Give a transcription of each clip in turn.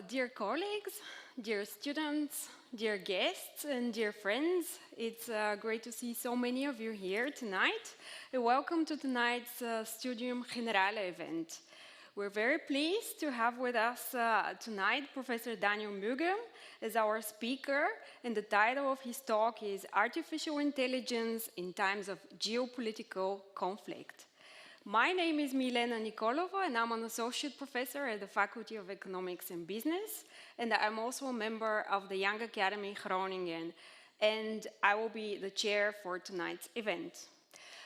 Dear colleagues, dear students, dear guests, and dear friends, it's great to see so many of you here tonight. Welcome to tonight's Studium Generale event. We're very pleased to have with us tonight Professor Daniel Mugge as our speaker, and the title of his talk is Artificial Intelligence in Times of Geopolitical Conflict. My name is Milena Nikolova, and I'm an associate professor at the Faculty of Economics and Business, and I'm also a member of the Young Academy Groningen, and I will be the chair for tonight's event.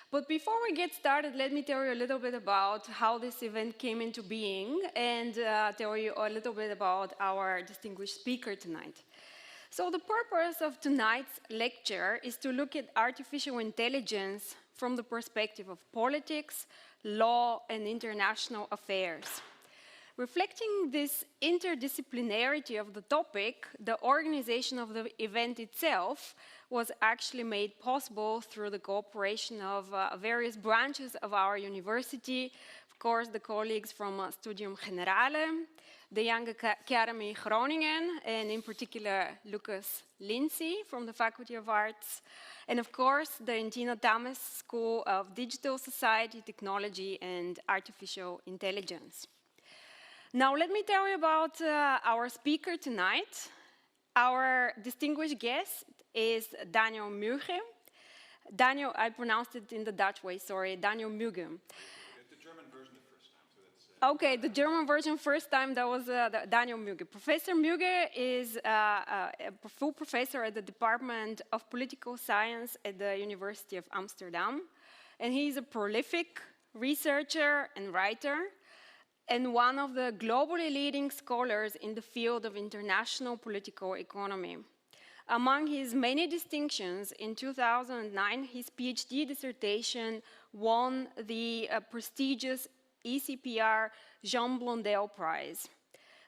But before we get started, let me tell you a little bit about how this event came into being and tell you a little bit about our distinguished speaker tonight. So the purpose of tonight's lecture is to look at artificial intelligence from the perspective of politics, law, and international affairs. Reflecting this interdisciplinarity of the topic, the organization of the event itself was actually made possible through the cooperation of various branches of our university, of course, the colleagues from Studium Generale, the Young Academy Groningen, and in particular, Lucas Lindsay from the Faculty of Arts, and of course, the Intina Thomas School of Digital Society, Technology, and Artificial Intelligence. Now, let me tell you about our speaker tonight. Our distinguished guest is Daniel Mugge. Daniel, I pronounced it in the Dutch way, sorry, Daniel Mugge. The German version the first time, so that's... Okay, the German version first time, that was Daniel Mugge. Professor Mugge is a full professor at the Department of Political Science at the University of Amsterdam. And he's a prolific researcher and writer, and one of the globally leading scholars in the field of international political economy. Among his many distinctions, in 2009, his PhD dissertation won the prestigious ECPR Jean Blondel Prize.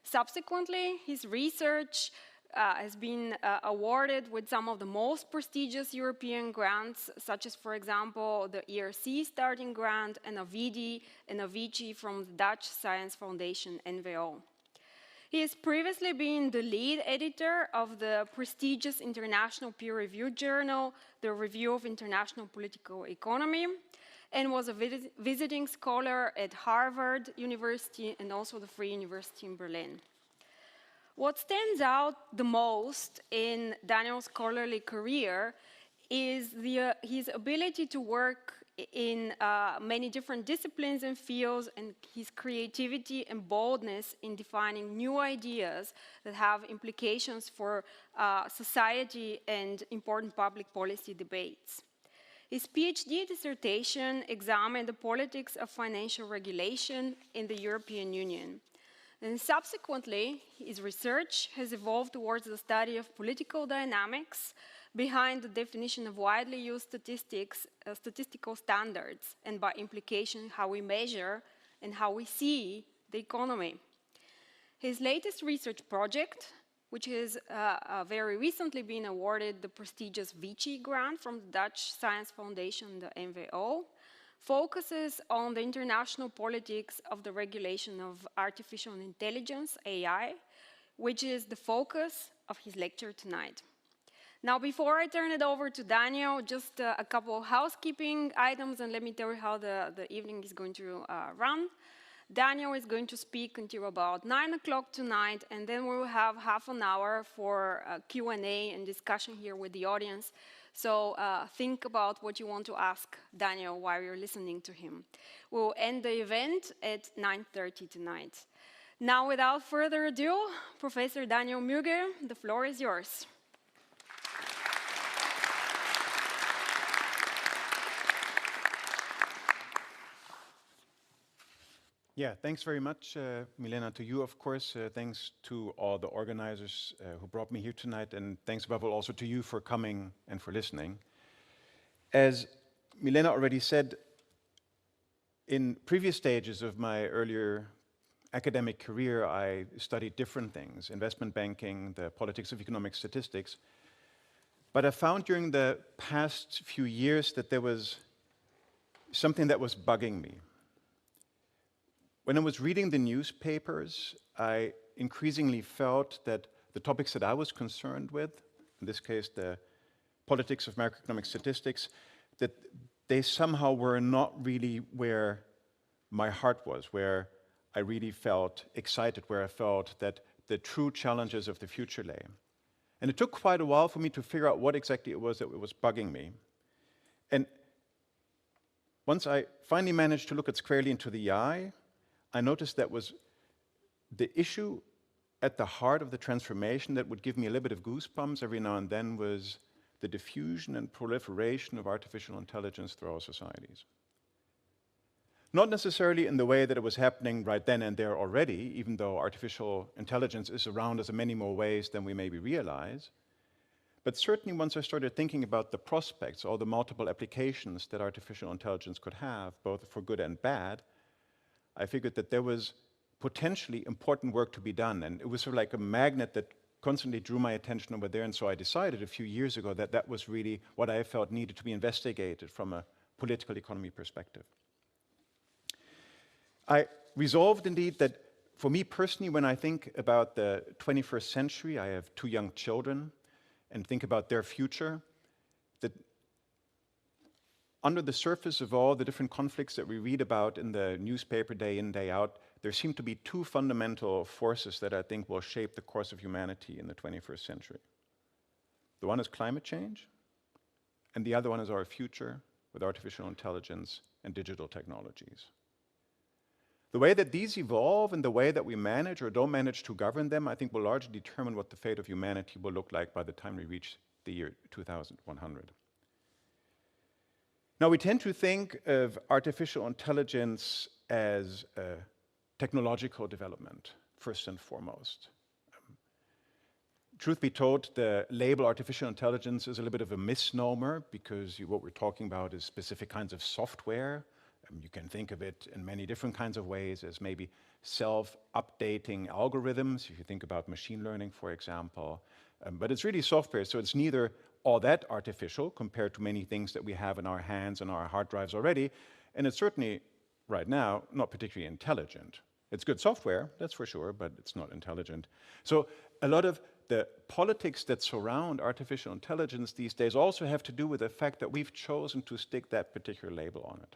Subsequently, his research has been awarded with some of the most prestigious European grants, such as, for example, the ERC Starting Grant and a VD and a Vici from the Dutch Science Foundation, NVO. He has previously been the lead editor of the prestigious international peer-reviewed journal, the Review of International Political Economy, and was a visiting scholar at Harvard University and also the Free University in Berlin. What stands out the most in Daniel's scholarly career is his ability to work in many different disciplines and fields, and his creativity and boldness in defining new ideas that have implications for society and important public policy debates. His PhD dissertation examined the politics of financial regulation in the European Union. And subsequently, his research has evolved towards the study of political dynamics behind the definition of widely used statistical standards, and by implication, how we measure and how we see the economy. His latest research project, which has very recently been awarded the prestigious Vici grant from the Dutch Science Foundation, the NVO, focuses on the international politics of the regulation of artificial intelligence, AI, which is the focus of his lecture tonight. Now, before I turn it over to Daniel, just a couple of housekeeping items, and let me tell you how the evening is going to run. Daniel is going to speak until about 9 o'clock tonight, and then we will have half an hour for Q&A and discussion here with the audience. So think about what you want to ask Daniel while you're listening to him. We'll end the event at 9:30 tonight. Now, without further ado, Professor Daniel Mugge, the floor is yours. Yeah, thanks very much, Milena, to you, of course. Thanks to all the organizers who brought me here tonight, and thanks above all also to you for coming and for listening. As Milena already said, in previous stages of my earlier academic career, I studied different things, investment banking, the politics of economic statistics. But I found during the past few years that there was something that was bugging me. when I was reading the newspapers, I increasingly felt that the topics that I was concerned with, in this case the politics of macroeconomic statistics, that they somehow were not really where my heart was, where I really felt excited, where I felt that the true challenges of the future lay. And it took quite a while for me to figure out what exactly it was that was bugging me. And once I finally managed to look it squarely into the eye, I noticed that was the issue at the heart of the transformation that would give me a little bit of goosebumps every now and then was the diffusion and proliferation of artificial intelligence through our societies. Not necessarily in the way that it was happening right then and there already, even though artificial intelligence is around us in many more ways than we maybe realize. But certainly once I started thinking about the prospects, all the multiple applications that artificial intelligence could have, both for good and bad, I figured that there was potentially important work to be done. And it was sort of like a magnet that constantly drew my attention over there. And so I decided a few years ago that that was really what I felt needed to be investigated from a political economy perspective. I resolved indeed that for me personally, when I think about the 21st century, I have 2 young children, and think about their future, that under the surface of all the different conflicts that we read about in the newspaper day in, day out, there seem to be 2 fundamental forces that I think will shape the course of humanity in the 21st century. The one is climate change, and the other one is our future with artificial intelligence and digital technologies. The way that these evolve and the way that we manage or don't manage to govern them, I think will largely determine what the fate of humanity will look like by the time we reach the year 2100. Now, we tend to think of artificial intelligence as a technological development, first and foremost. Truth be told, the label artificial intelligence is a little bit of a misnomer because what we're talking about is specific kinds of software. You can think of it in many different kinds of ways as maybe self-updating algorithms, if you think about machine learning, for example. But it's really software, so it's neither all that artificial compared to many things that we have in our hands and our hard drives already, and it's certainly, right now, not particularly intelligent. It's good software, that's for sure, but it's not intelligent. So a lot of the politics that surround artificial intelligence these days also have to do with the fact that we've chosen to stick that particular label on it.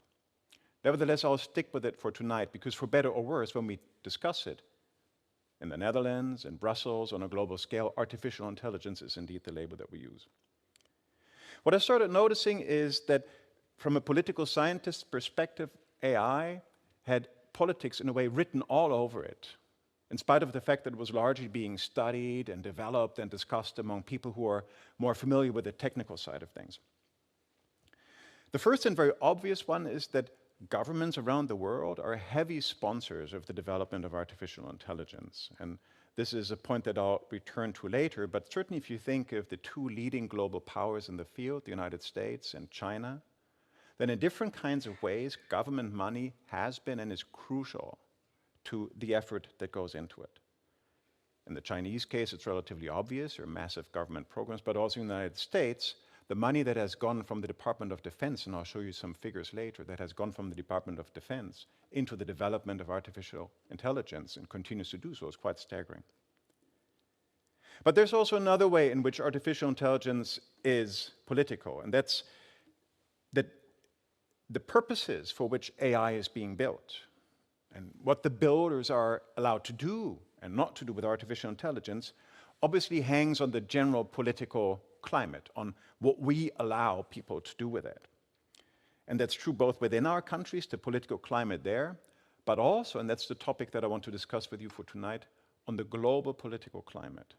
Nevertheless, I'll stick with it for tonight because for better or worse, when we discuss it in the Netherlands, in Brussels, on a global scale, artificial intelligence is indeed the label that we use. What I started noticing is that from a political scientist's perspective, AI had politics in a way written all over it, in spite of the fact that it was largely being studied and developed and discussed among people who are more familiar with the technical side of things. The first and very obvious one is that governments around the world are heavy sponsors of the development of artificial intelligence. And this is a point that I'll return to later, but certainly if you think of the 2 leading global powers in the field, the United States and China, then in different kinds of ways, government money has been and is crucial to the effort that goes into it. In the Chinese case, it's relatively obvious, there are massive government programs, but also in the United States, the money that has gone from the Department of Defense, and I'll show you some figures later, that has gone from the Department of Defense into the development of artificial intelligence and continues to do so is quite staggering. But there's also another way in which artificial intelligence is political, and that's that the purposes for which AI is being built and what the builders are allowed to do and not to do with artificial intelligence obviously hangs on the general political climate, on what we allow people to do with it. And that's true both within our countries, the political climate there, but also, and that's the topic that I want to discuss with you for tonight, on the global political climate.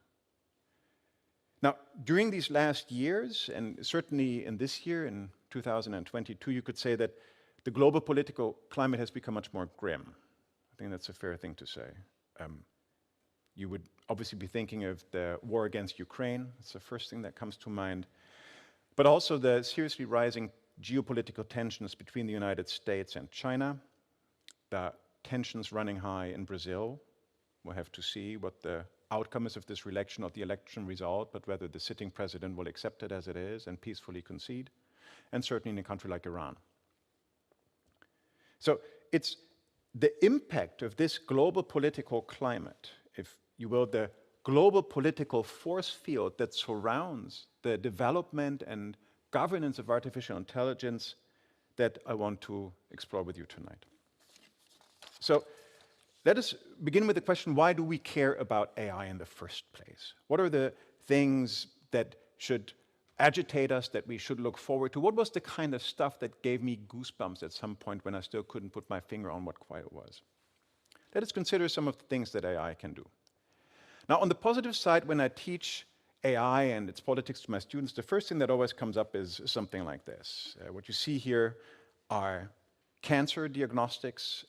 Now, during these last years, and certainly in this year, in 2022, you could say that the global political climate has become much more grim. I think that's a fair thing to say. You would obviously be thinking of the war against Ukraine. It's the first thing that comes to mind. But also the seriously rising geopolitical tensions between the United States and China, the tensions running high in Brazil. We'll have to see what the outcome is of this election, not the election result, but whether the sitting president will accept it as it is and peacefully concede, and certainly in a country like Iran. So it's the impact of this global political climate, if you will, the global political force field that surrounds the development and governance of artificial intelligence, that I want to explore with you tonight. So let us begin with the question, why do we care about AI in the first place? What are the things that should agitate us, that we should look forward to? What was the kind of stuff that gave me goosebumps at some point when I still couldn't put my finger on what quite it was? Let us consider some of the things that AI can do. Now, on the positive side, when I teach AI and its politics to my students, the first thing that always comes up is something like this. What you see here are cancer diagnostics,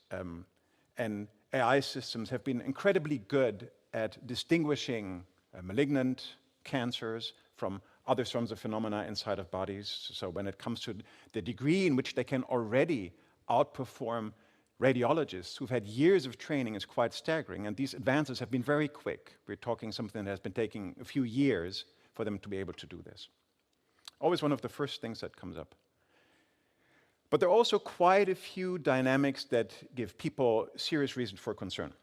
and AI systems have been incredibly good at distinguishing malignant cancers from other forms of phenomena inside of bodies. So when it comes to the degree in which they can already outperform radiologists who've had years of training is quite staggering, and these advances have been very quick. We're talking something that has been taking a few years for them to be able to do this. Always one of the first things that comes up. But there are also quite a few dynamics that give people serious reason for concern.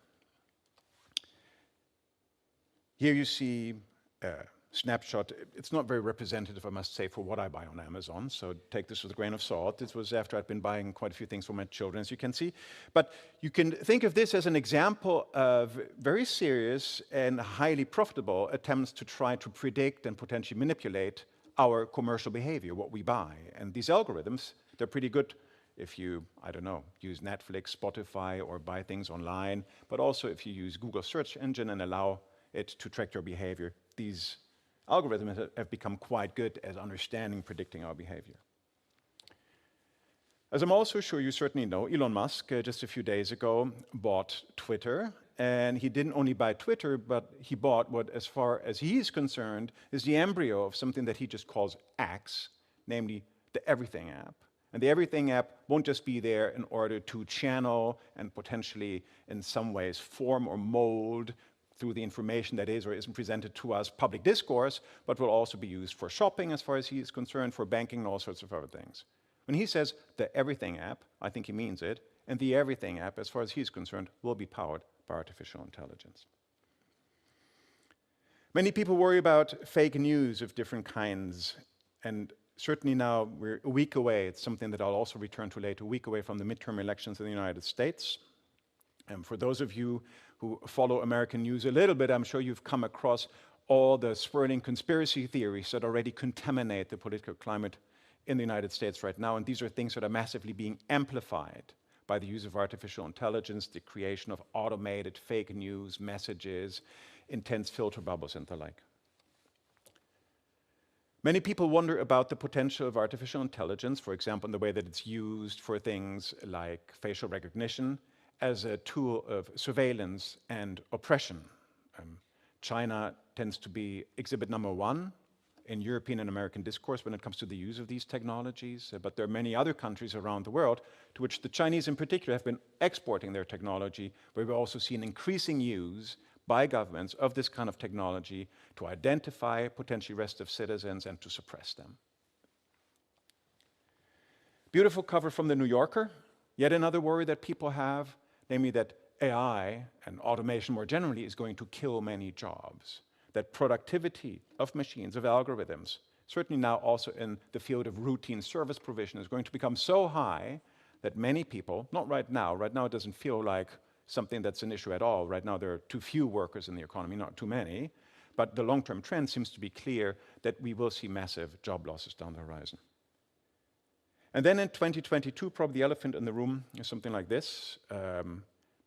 Here you see a snapshot. It's not very representative, I must say, for what I buy on Amazon, so take this with a grain of salt. This was after I'd been buying quite a few things for my children, as you can see. But you can think of this as an example of very serious and highly profitable attempts to try to predict and potentially manipulate our commercial behavior, what we buy. And these algorithms, they're pretty good if you, I don't know, use Netflix, Spotify, or buy things online, but also if you use Google search engine and allow it to track your behavior. These algorithms have become quite good at understanding, predicting our behavior. As I'm also sure you certainly know, Elon Musk, just a few days ago, bought Twitter. And he didn't only buy Twitter, but he bought what, as far as he is concerned, is the embryo of something that he just calls X, namely the Everything app. And the Everything app won't just be there in order to channel and potentially in some ways form or mold through the information that is or isn't presented to us public discourse, but will also be used for shopping as far as he is concerned, for banking and all sorts of other things. When he says the Everything app, I think he means it, and the Everything app, as far as he's concerned, will be powered by artificial intelligence. Many people worry about fake news of different kinds, and certainly now we're a week away. It's something that I'll also return to later, a week away from the midterm elections in the United States. And for those of you who follow American news a little bit, I'm sure you've come across all the swirling conspiracy theories that already contaminate the political climate in the United States right now. And these are things that are massively being amplified by the use of artificial intelligence, the creation of automated fake news messages, intense filter bubbles, and the like. Many people wonder about the potential of artificial intelligence, for example, in the way that it's used for things like facial recognition as a tool of surveillance and oppression. China tends to be exhibit number one in European and American discourse when it comes to the use of these technologies, but there are many other countries around the world to which the Chinese in particular have been exporting their technology, where we also see an increasing use by governments of this kind of technology to identify potentially restive citizens and to suppress them. Beautiful cover from the New Yorker. Yet another worry that people have, namely that AI and automation more generally is going to kill many jobs. That productivity of machines, of algorithms, certainly now also in the field of routine service provision, is going to become so high that many people, not right now it doesn't feel like something that's an issue at all. Right now there are too few workers in the economy, not too many, but the long-term trend seems to be clear that we will see massive job losses down the horizon. And then in 2022, probably the elephant in the room is something like this.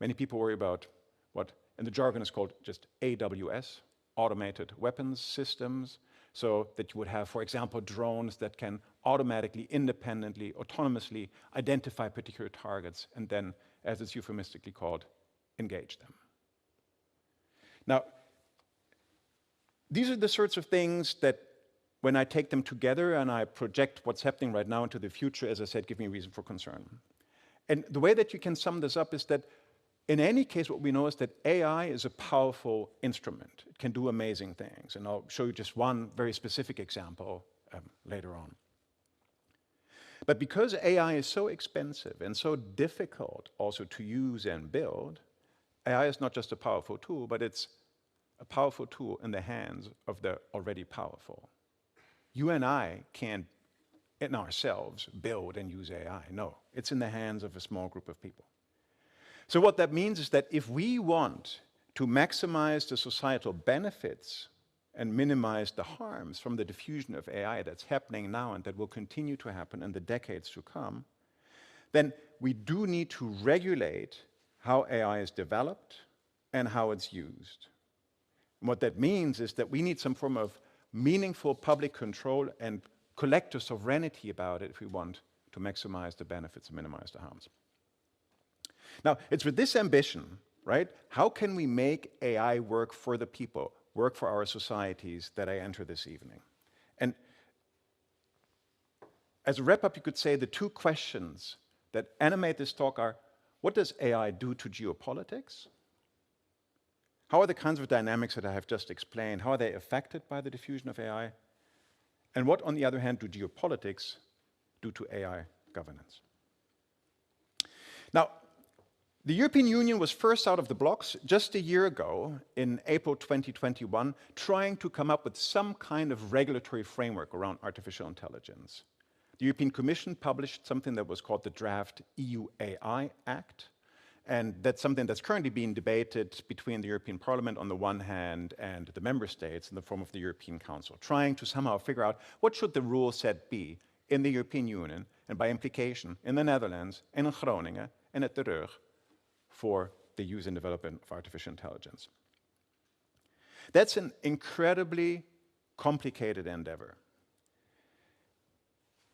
Many people worry about what in the jargon is called just AWS, automated weapons systems, so that you would have, for example, drones that can automatically, independently, autonomously identify particular targets and then, as it's euphemistically called, engage them. Now, these are the sorts of things that when I take them together and I project what's happening right now into the future, as I said, give me reason for concern. And the way that you can sum this up is that in any case, what we know is that AI is a powerful instrument. It can do amazing things. And I'll show you just one very specific example later on. But because AI is so expensive and so difficult also to use and build, AI is not just a powerful tool, but it's a powerful tool in the hands of the already powerful. You and I can't, in ourselves, build and use AI. No, it's in the hands of a small group of people. So what that means is that if we want to maximize the societal benefits and minimize the harms from the diffusion of AI that's happening now and that will continue to happen in the decades to come, then we do need to regulate how AI is developed and how it's used. And what that means is that we need some form of meaningful public control and collective sovereignty about it if we want to maximize the benefits and minimize the harms. Now, it's with this ambition, right? How can we make AI work for the people, work for our societies, that I enter this evening? And as a wrap-up, you could say the two questions that animate this talk are, what does AI do to geopolitics? How are the kinds of dynamics that I have just explained, how are they affected by the diffusion of AI? And what, on the other hand, do geopolitics do to AI governance? Now, the European Union was first out of the blocks just a year ago, in April 2021, trying to come up with some kind of regulatory framework around artificial intelligence. The European Commission published something that was called the draft EU AI Act, and that's something that's currently being debated between the European Parliament on the one hand and the member states in the form of the European Council, trying to somehow figure out what should the rule set be in the European Union, and by implication in the Netherlands, and in Groningen, and at the Rug, for the use and development of artificial intelligence. That's an incredibly complicated endeavor.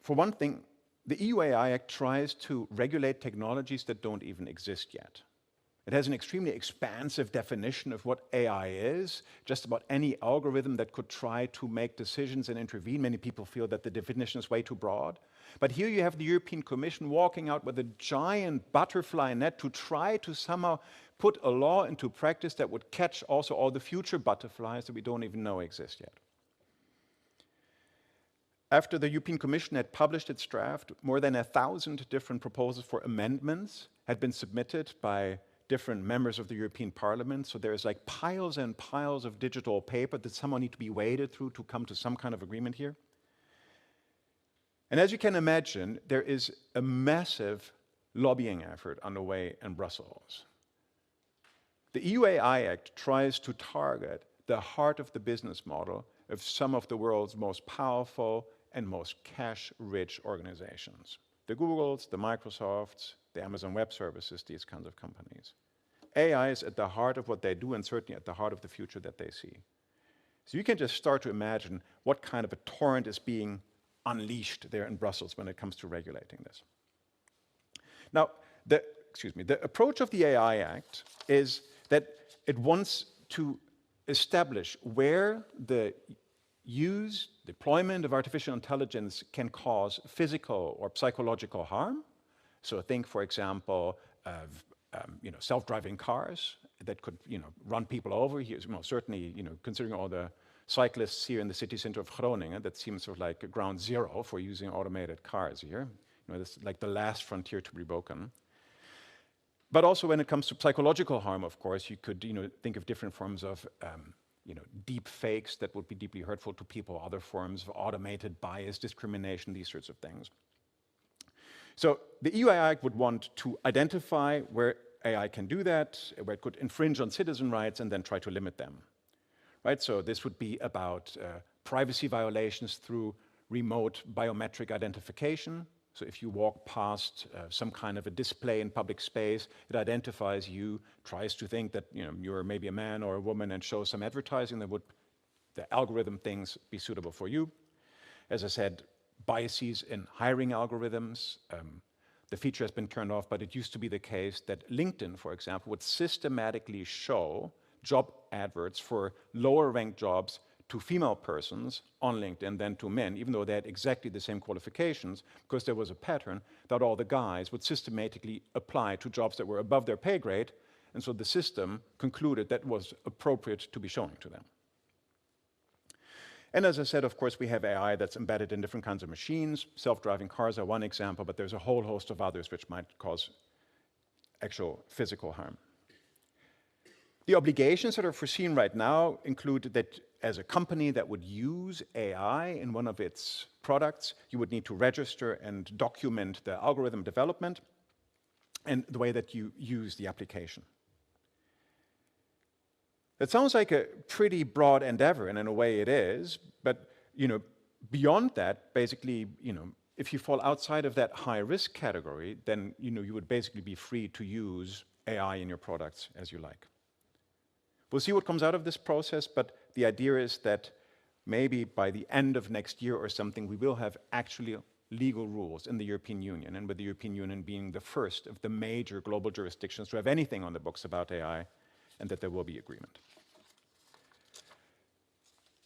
For one thing, the EU AI Act tries to regulate technologies that don't even exist yet. It has an extremely expansive definition of what AI is. Just about any algorithm that could try to make decisions and intervene. Many people feel that the definition is way too broad. But here you have the European Commission walking out with a giant butterfly net to try to somehow put a law into practice that would catch also all the future butterflies that we don't even know exist yet. After the European Commission had published its draft, more than 1,000 different proposals for amendments had been submitted by different members of the European Parliament. So there's like piles and piles of digital paper that somehow need to be waded through to come to some kind of agreement here. And as you can imagine, there is a massive lobbying effort underway in Brussels. The EU AI Act tries to target the heart of the business model of some of the world's most powerful and most cash-rich organizations. The Googles, the Microsofts, the Amazon Web Services, these kinds of companies. AI is at the heart of what they do and certainly at the heart of the future that they see. So you can just start to imagine what kind of a torrent is being unleashed there in Brussels when it comes to regulating this. Now, the approach of the AI Act is that it wants to establish where the use, deployment of artificial intelligence can cause physical or psychological harm. So think, for example, of self-driving cars that could run people over. Here, certainly, considering all the cyclists here in the city center of Groningen, that seems sort of like a ground zero for using automated cars here. It's like the last frontier to be broken. But also when it comes to psychological harm, of course, you could think of different forms of deep fakes that would be deeply hurtful to people, other forms of automated bias, discrimination, these sorts of things. So the EU AI Act would want to identify where AI can do that, where it could infringe on citizen rights and then try to limit them. Right? So this would be about privacy violations through remote biometric identification. So if you walk past some kind of a display in public space, it identifies you, tries to think that you're maybe a man or a woman and shows some advertising that would, the algorithm things, be suitable for you. As I said, biases in hiring algorithms. The feature has been turned off, but it used to be the case that LinkedIn, for example, would systematically show job adverts for lower ranked jobs to female persons on LinkedIn than to men, even though they had exactly the same qualifications, because there was a pattern that all the guys would systematically apply to jobs that were above their pay grade, and so the system concluded that was appropriate to be showing to them. And as I said, of course, we have AI that's embedded in different kinds of machines. Self-driving cars are one example, but there's a whole host of others which might cause actual physical harm. The obligations that are foreseen right now include that as a company that would use AI in one of its products, you would need to register and document the algorithm development and the way that you use the application. That sounds like a pretty broad endeavor, and in a way it is, but beyond that, basically, if you fall outside of that high risk category, then you would basically be free to use AI in your products as you like. We'll see what comes out of this process, but the idea is that maybe by the end of next year or something, we will have actually legal rules in the European Union, and with the European Union being the first of the major global jurisdictions to have anything on the books about AI, and that there will be agreement.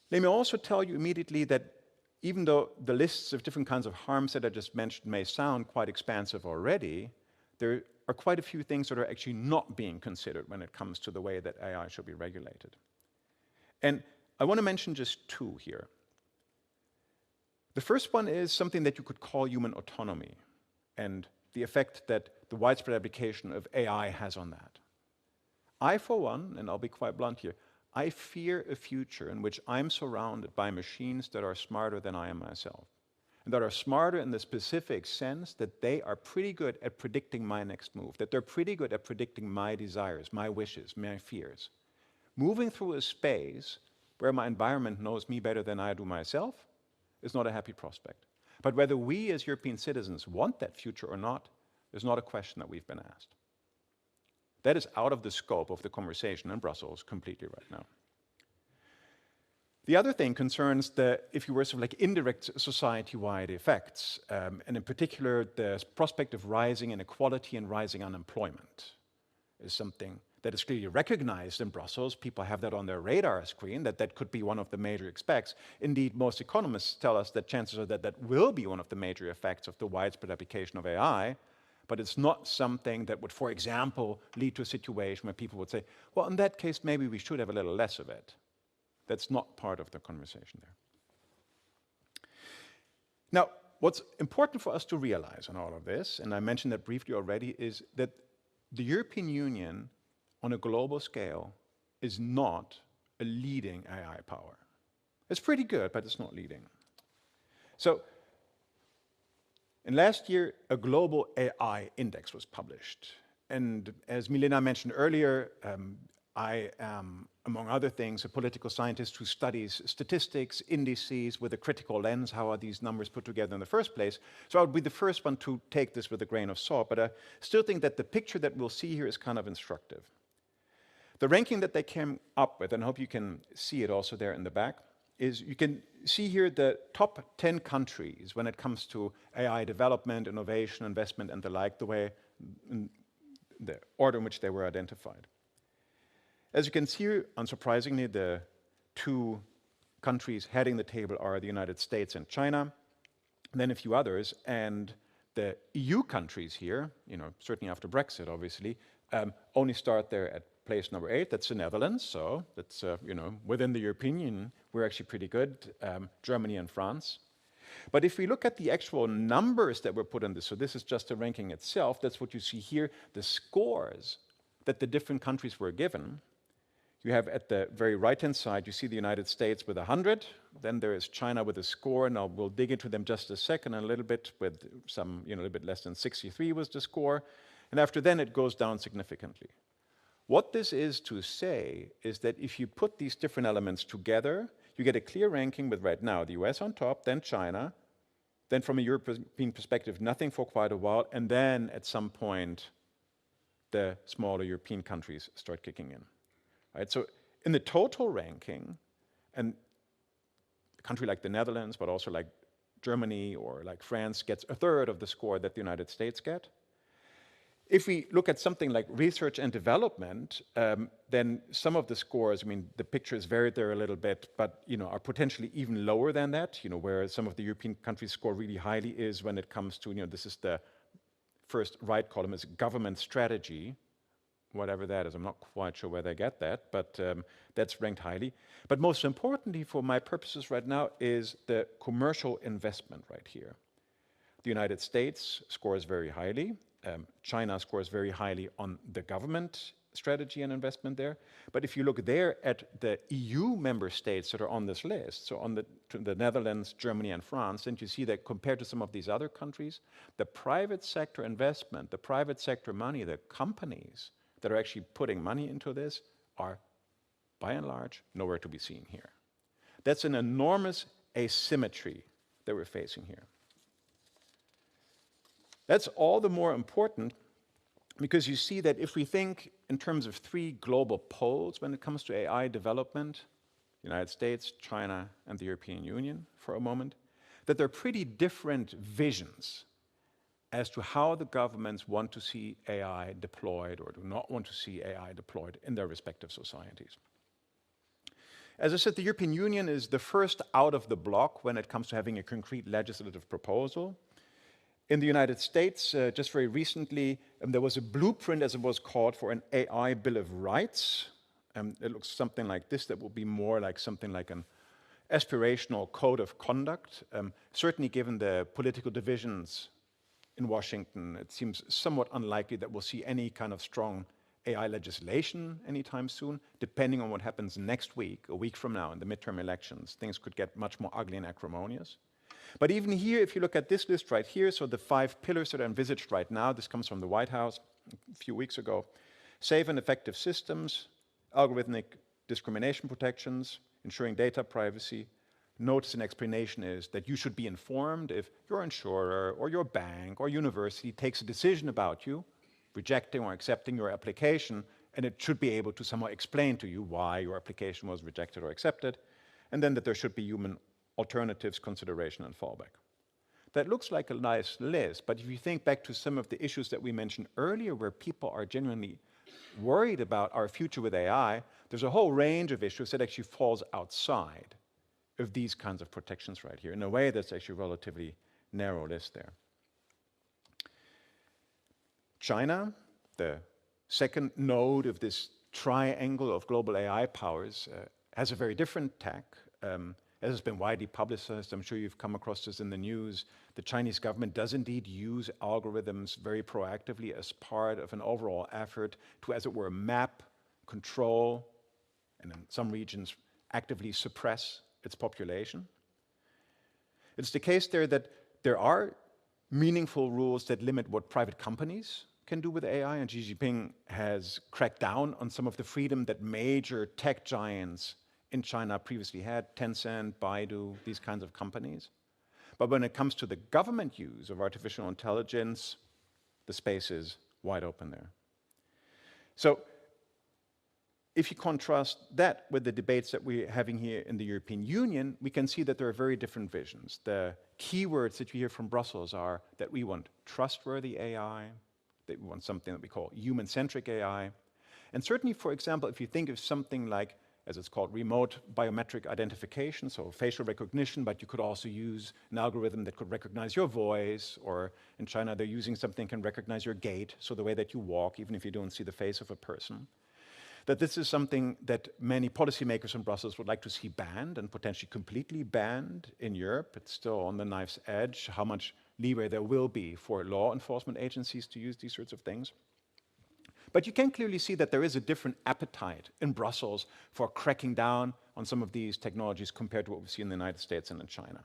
Let me also tell you immediately that even though the lists of different kinds of harms that I just mentioned may sound quite expansive already, there are quite a few things that are actually not being considered when it comes to the way that AI should be regulated. And I want to mention just two here. The first one is something that you could call human autonomy and the effect that the widespread application of AI has on that. I, for one, and I'll be quite blunt here, I fear a future in which I'm surrounded by machines that are smarter than I am myself, and that are smarter in the specific sense that they are pretty good at predicting my next move, that they're pretty good at predicting my desires, my wishes, my fears. Moving through a space where my environment knows me better than I do myself is not a happy prospect. But whether we as European citizens want that future or not is not a question that we've been asked. That is out of the scope of the conversation in Brussels completely right now. The other thing concerns the, if you were, sort of like indirect society-wide effects, and in particular, the prospect of rising inequality and rising unemployment is something that is clearly recognized in Brussels. People have that on their radar screen, that could be one of the major effects. Indeed, most economists tell us that chances are that that will be one of the major effects of the widespread application of AI, but it's not something that would, for example, lead to a situation where people would say, well, in that case, maybe we should have a little less of it. That's not part of the conversation there. Now, what's important for us to realize in all of this, and I mentioned that briefly already, is that the European Union on a global scale is not a leading AI power. It's pretty good, but it's not leading. So, and last year, a global AI index was published. And as Milena mentioned earlier, I am, among other things, a political scientist who studies statistics, indices with a critical lens. How are these numbers put together in the first place? So I would be the first one to take this with a grain of salt, but I still think that the picture that we'll see here is kind of instructive. The ranking that they came up with, and I hope you can see it also there in the back, is you can see here the top 10 countries when it comes to AI development, innovation, investment, and the like, the way, in the order in which they were identified. As you can see, unsurprisingly, the two countries heading the table are the United States and China, and then a few others, and the EU countries here, certainly after Brexit, obviously, only start there at place number 8. That's the Netherlands, so that's, within the European Union, we're actually pretty good, Germany and France. But if we look at the actual numbers that were put on this, so this is just the ranking itself, that's what you see here, the scores that the different countries were given. You have at the very right-hand side, you see the United States with 100, then there is China with a score, now we'll dig into them just a second, a little bit with some, a little bit less than 63 was the score, and after then it goes down significantly. What this is to say is that if you put these different elements together, you get a clear ranking with right now the US on top, then China, then from a European perspective, nothing for quite a while, and then at some point, the smaller European countries start kicking in. Right? So in the total ranking, and a country like the Netherlands, but also like Germany or like France gets a third of the score that the United States get. If we look at something like research and development, then some of the scores, the pictures varied there a little bit, but are potentially even lower than that, where some of the European countries score really highly is when it comes to, this is the first right column is government strategy, whatever that is. I'm not quite sure where they get that, but that's ranked highly. But most importantly, for my purposes right now, is the commercial investment right here. The United States scores very highly. China scores very highly on the government strategy and investment there. But if you look there at the EU member states that are on this list, so on the Netherlands, Germany, and France, then you see that compared to some of these other countries, the private sector investment, the private sector money, the companies that are actually putting money into this are, by and large, nowhere to be seen here. That's an enormous asymmetry that we're facing here. That's all the more important because you see that if we think in terms of three global poles when it comes to AI development, the United States, China, and the European Union for a moment, that there are pretty different visions as to how the governments want to see AI deployed or do not want to see AI deployed in their respective societies. As I said, the European Union is the first out of the block when it comes to having a concrete legislative proposal. In the United States, just very recently, there was a blueprint, as it was called, for an AI Bill of Rights. It looks something like this. That will be more like something like an aspirational code of conduct. Certainly, given the political divisions in Washington, it seems somewhat unlikely that we'll see any kind of strong AI legislation anytime soon. Depending on what happens next week, a week from now, in the midterm elections, things could get much more ugly and acrimonious. But even here, if you look at this list right here, so the 5 pillars that are envisaged right now, this comes from the White House a few weeks ago: safe and effective systems, algorithmic discrimination protections, ensuring data privacy. Notice an explanation is that you should be informed if your insurer or your bank or university takes a decision about you, rejecting or accepting your application, and it should be able to somehow explain to you why your application was rejected or accepted, and then that there should be human alternatives, consideration, and fallback. That looks like a nice list, but if you think back to some of the issues that we mentioned earlier where people are genuinely worried about our future with AI, there's a whole range of issues that actually falls outside of these kinds of protections right here. In a way, that's actually a relatively narrow list there. China, the second node of this triangle of global AI powers, has a very different tack. As has been widely publicized, I'm sure you've come across this in the news, the Chinese government does indeed use algorithms very proactively as part of an overall effort to, as it were, map, control, and in some regions actively suppress its population. It's the case there that there are meaningful rules that limit what private companies can do with AI, and Xi Jinping has cracked down on some of the freedom that major tech giants in China previously had, Tencent, Baidu, these kinds of companies. But when it comes to the government use of artificial intelligence, the space is wide open there. So if you contrast that with the debates that we're having here in the European Union, we can see that there are very different visions. The keywords that you hear from Brussels are that we want trustworthy AI, that we want something that we call human-centric AI. And certainly, for example, if you think of something like, as it's called, remote biometric identification, so facial recognition, but you could also use an algorithm that could recognize your voice, or in China, they're using something that can recognize your gait, so the way that you walk, even if you don't see the face of a person. That this is something that many policymakers in Brussels would like to see banned and potentially completely banned in Europe. It's still on the knife's edge how much leeway there will be for law enforcement agencies to use these sorts of things. But you can clearly see that there is a different appetite in Brussels for cracking down on some of these technologies compared to what we see in the United States and in China.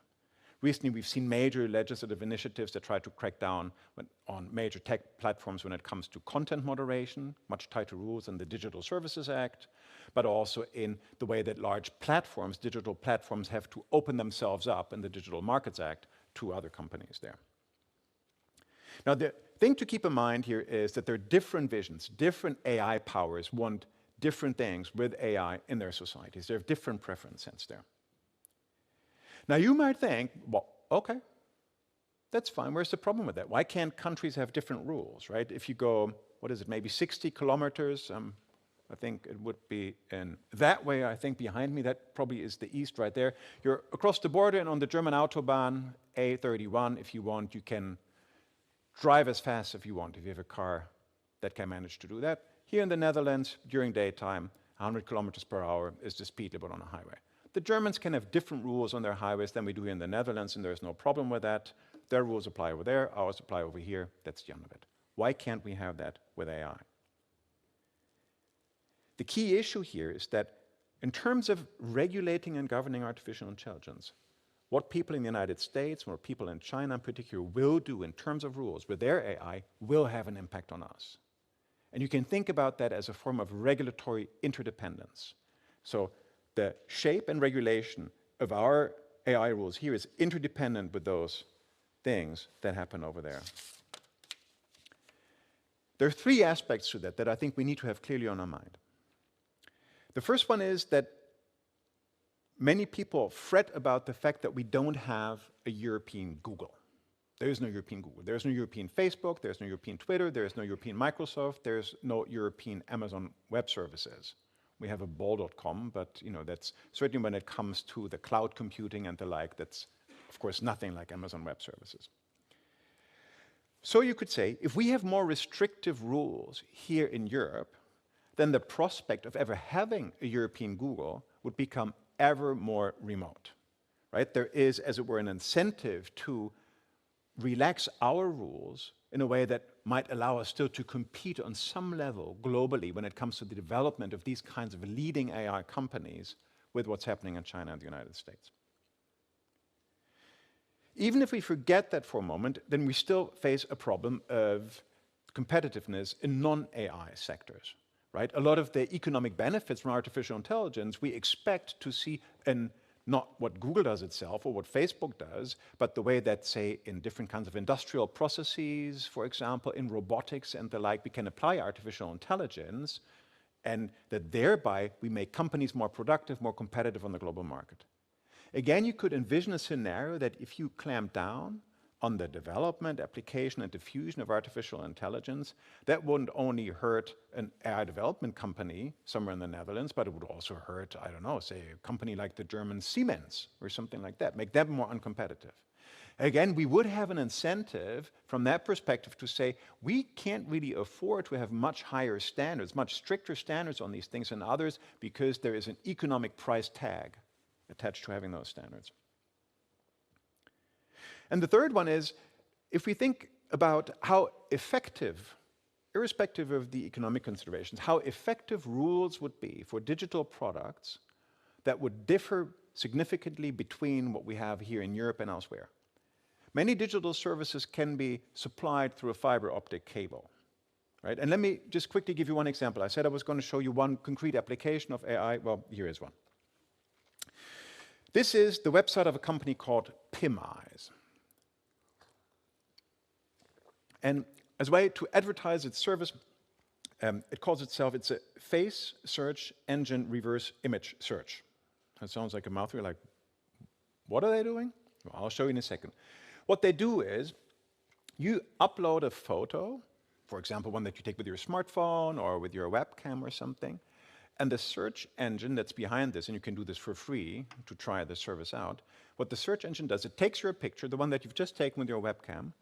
Recently, we've seen major legislative initiatives that try to crack down on major tech platforms when it comes to content moderation, much tighter rules in the Digital Services Act, but also in the way that large platforms, digital platforms, have to open themselves up in the Digital Markets Act to other companies there. Now, the thing to keep in mind here is that there are different visions. Different AI powers want different things with AI in their societies. There are different preferences there. Now, you might think, well, okay, that's fine. Where's the problem with that? Why can't countries have different rules, right? If you go, what is it, maybe 60 kilometers, I think it would be in that way, I think behind me, that probably is the east right there. You're across the border and on the German Autobahn, A31, if you want, you can drive as fast as you want. If you have a car that can manage to do that, Here in the Netherlands, during daytime, 100 kilometers per hour is the speed limit on a highway. The Germans can have different rules on their highways than we do here in the Netherlands, and there's no problem with that. Their rules apply over there, ours apply over here. That's the end of it. Why can't we have that with AI? The key issue here is that in terms of regulating and governing artificial intelligence, what people in the United States, or people in China in particular, will do in terms of rules with their AI will have an impact on us. And you can think about that as a form of regulatory interdependence. So the shape and regulation of our AI rules here is interdependent with those things that happen over there. There are three aspects to that that I think we need to have clearly on our mind. The first one is that many people fret about the fact that we don't have a European Google. There is no European Google. There is no European Facebook. There is no European Twitter. There is no European Microsoft. There is no European Amazon Web Services. We have a bol.com, but that's certainly when it comes to the cloud computing and the like, that's of course nothing like Amazon Web Services. So you could say, if we have more restrictive rules here in Europe, then the prospect of ever having a European Google would become ever more remote, right? There is, as it were, an incentive to relax our rules in a way that might allow us still to compete on some level globally when it comes to the development of these kinds of leading AI companies with what's happening in China and the United States. Even if we forget that for a moment, then we still face a problem of competitiveness in non-AI sectors, right? A lot of the economic benefits from artificial intelligence we expect to see in not what Google does itself or what Facebook does, but the way that, say, in different kinds of industrial processes, for example, in robotics and the like, we can apply artificial intelligence, and that thereby we make companies more productive, more competitive on the global market. Again, you could envision a scenario that if you clamp down on the development, application, and diffusion of artificial intelligence, that wouldn't only hurt an AI development company somewhere in the Netherlands, but it would also hurt, I don't know, say a company like the German Siemens or something like that, make them more uncompetitive. Again, we would have an incentive from that perspective to say, we can't really afford to have much higher standards, much stricter standards on these things than others, because there is an economic price tag attached to having those standards. And the third one is, if we think about how effective, irrespective of the economic considerations, how effective rules would be for digital products that would differ significantly between what we have here in Europe and elsewhere. Many digital services can be supplied through a fiber optic cable, right? And let me just quickly give you one example. I said I was going to show you one concrete application of AI. Well, here is one. This is the website of a company called PimEyes. And as a way to advertise its service, it calls itself, it's a face search engine reverse image search. That sounds like a mouthful, like, what are they doing? Well, I'll show you in a second. What they do is, you upload a photo, for example, one that you take with your smartphone or with your webcam or something, and the search engine that's behind this, and you can do this for free to try the service out, what the search engine does, it takes your picture, the one that you've just taken with your webcam,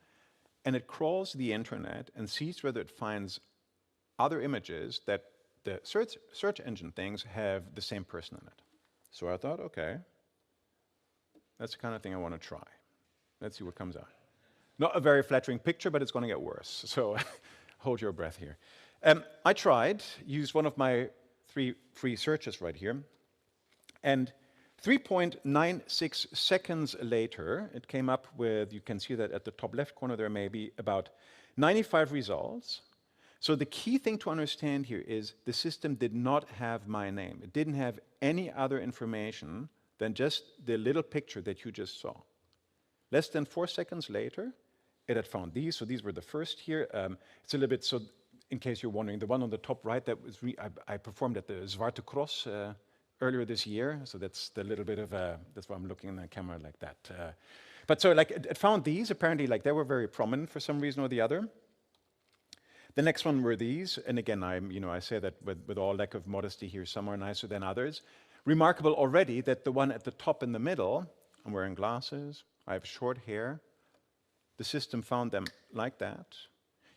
and it crawls the internet and sees whether it finds other images that the search engine thinks have the same person in it. So I thought, okay, that's the kind of thing I want to try. Let's see what comes out. Not a very flattering picture, but it's going to get worse. So hold your breath here. I tried, used one of my 3 free searches right here, and 3.96 seconds later, it came up with, you can see that at the top left corner there may be about 95 results. So the key thing to understand here is the system did not have my name. It didn't have any other information than just the little picture that you just saw. Less than 4 seconds later, it had found these. So these were the first here. It's a little bit, so in case you're wondering, the one on the top right, that was I performed at the Zwarte Cross earlier this year. So that's the little bit of that's why I'm looking in the camera like that. But so like it found these, apparently like they were very prominent for some reason or the other. The next one were these, and again, I say that with all lack of modesty here, some are nicer than others. Remarkable already that the one at the top in the middle, I'm wearing glasses, I have short hair, the system found them like that.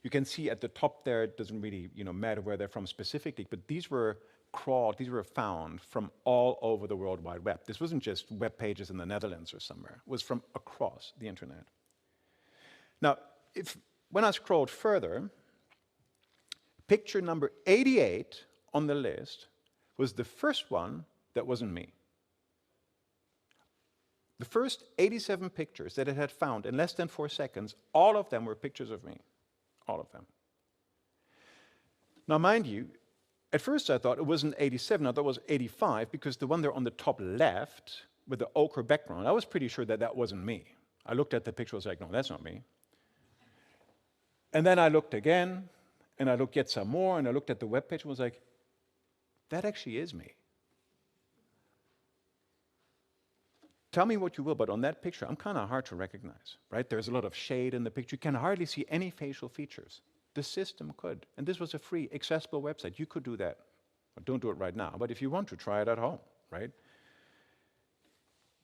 You can see at the top there, it doesn't really matter where they're from specifically, but these were crawled, these were found from all over the World Wide Web. This wasn't just web pages in the Netherlands or somewhere. It was from across the internet. Now, when I scrolled further, picture number 88 on the list was the first one that wasn't me. The first 87 pictures that it had found in less than 4 seconds, all of them were pictures of me. All of them. Now, mind you, at first I thought it wasn't 87, I thought it was 85, because the one there on the top left with the ochre background, I was pretty sure that that wasn't me. I looked at the picture, I was like, no, that's not me. And then I looked again, and I looked yet some more, and I looked at the webpage and was like, that actually is me. Tell me what you will, but on that picture, I'm kind of hard to recognize, right? There's a lot of shade in the picture. You can hardly see any facial features. The system could. And this was a free, accessible website. You could do that. Well, don't do it right now, but if you want to, try it at home, right?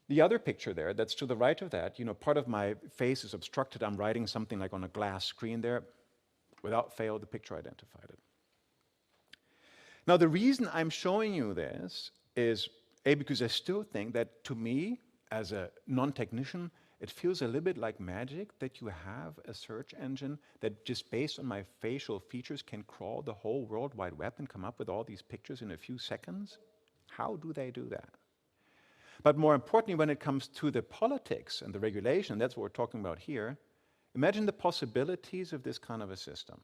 The other picture there, that's to the right of that, part of my face is obstructed. I'm writing something like on a glass screen there. Without fail, the picture identified it. Now, the reason I'm showing you this is, A, because I still think that, to me, as a non-technician, it feels a little bit like magic that you have a search engine that just based on my facial features can crawl the whole World Wide Web and come up with all these pictures in a few seconds. How do they do that? But more importantly, when it comes to the politics and the regulation, that's what we're talking about here, imagine the possibilities of this kind of a system.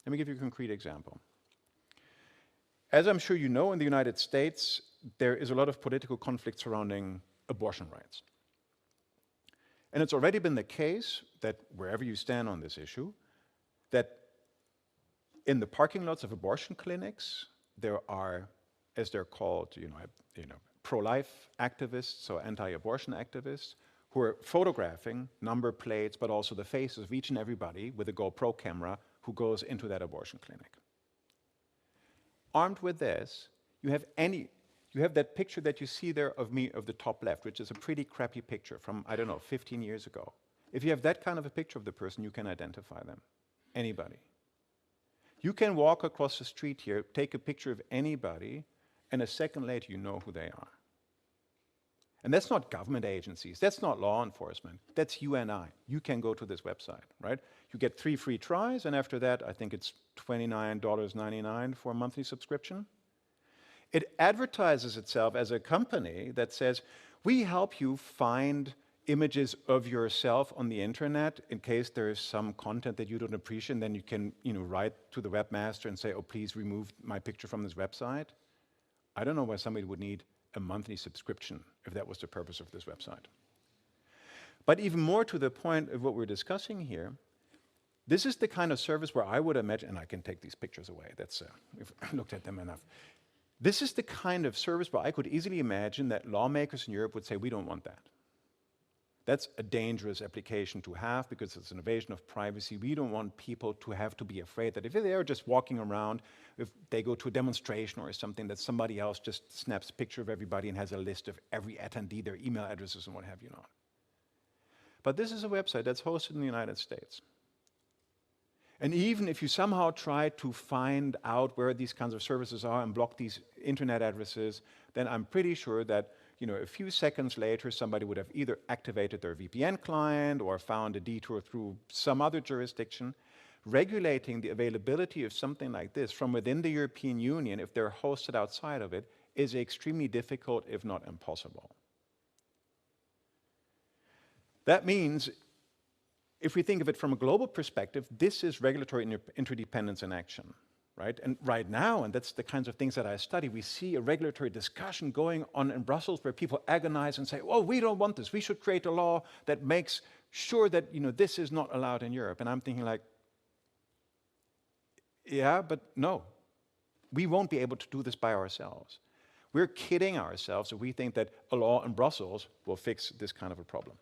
Let me give you a concrete example. As I'm sure you know, in the United States, there is a lot of political conflict surrounding abortion rights. And it's already been the case that wherever you stand on this issue, that in the parking lots of abortion clinics, there are, as they're called, pro-life activists, so anti-abortion activists, who are photographing number plates, but also the faces of each and everybody with a GoPro camera who goes into that abortion clinic. Armed with this, you have that picture that you see there of me of the top left, which is a pretty crappy picture from, 15 years ago. If you have that kind of a picture of the person, you can identify them. Anybody. You can walk across the street here, take a picture of anybody, and a second later you know who they are. And that's not government agencies, that's not law enforcement, that's you and I. You can go to this website, right? You get 3 free tries, and after that, I think it's $29.99 for a monthly subscription. It advertises itself as a company that says, we help you find images of yourself on the internet in case there is some content that you don't appreciate, and then you can write to the webmaster and say, oh, please remove my picture from this website. I don't know why somebody would need a monthly subscription if that was the purpose of this website. But even more to the point of what we're discussing here, this is the kind of service where I would imagine, and I can take these pictures away, that's, we've looked at them enough. This is the kind of service where I could easily imagine that lawmakers in Europe would say, we don't want that. That's a dangerous application to have because it's an invasion of privacy. We don't want people to have to be afraid that if they're just walking around, if they go to a demonstration or something, that somebody else just snaps a picture of everybody and has a list of every attendee, their email addresses and what have you not. But this is a website that's hosted in the United States. And even if you somehow try to find out where these kinds of services are and block these internet addresses, then I'm pretty sure that a few seconds later, somebody would have either activated their VPN client or found a detour through some other jurisdiction. Regulating the availability of something like this from within the European Union, if they're hosted outside of it, is extremely difficult, if not impossible. That means, if we think of it from a global perspective, this is regulatory interdependence in action. Right? And right now, and that's the kinds of things that I study, we see a regulatory discussion going on in Brussels where people agonize and say, oh, we don't want this. We should create a law that makes sure that this is not allowed in Europe. And I'm thinking like, yeah, but no. We won't be able to do this by ourselves. We're kidding ourselves if we think that a law in Brussels will fix this kind of a problem.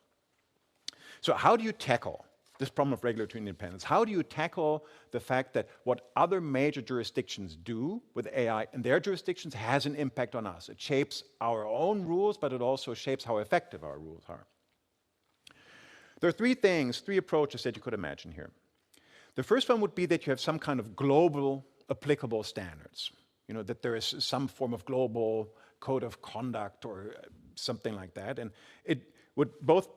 So how do you tackle this problem of regulatory independence? How do you tackle the fact that what other major jurisdictions do with AI in their jurisdictions has an impact on us? It shapes our own rules, but it also shapes how effective our rules are. There are 3 approaches that you could imagine here. The first one would be that you have some kind of global applicable standards. You know, that there is some form of global code of conduct or something like that. And it would both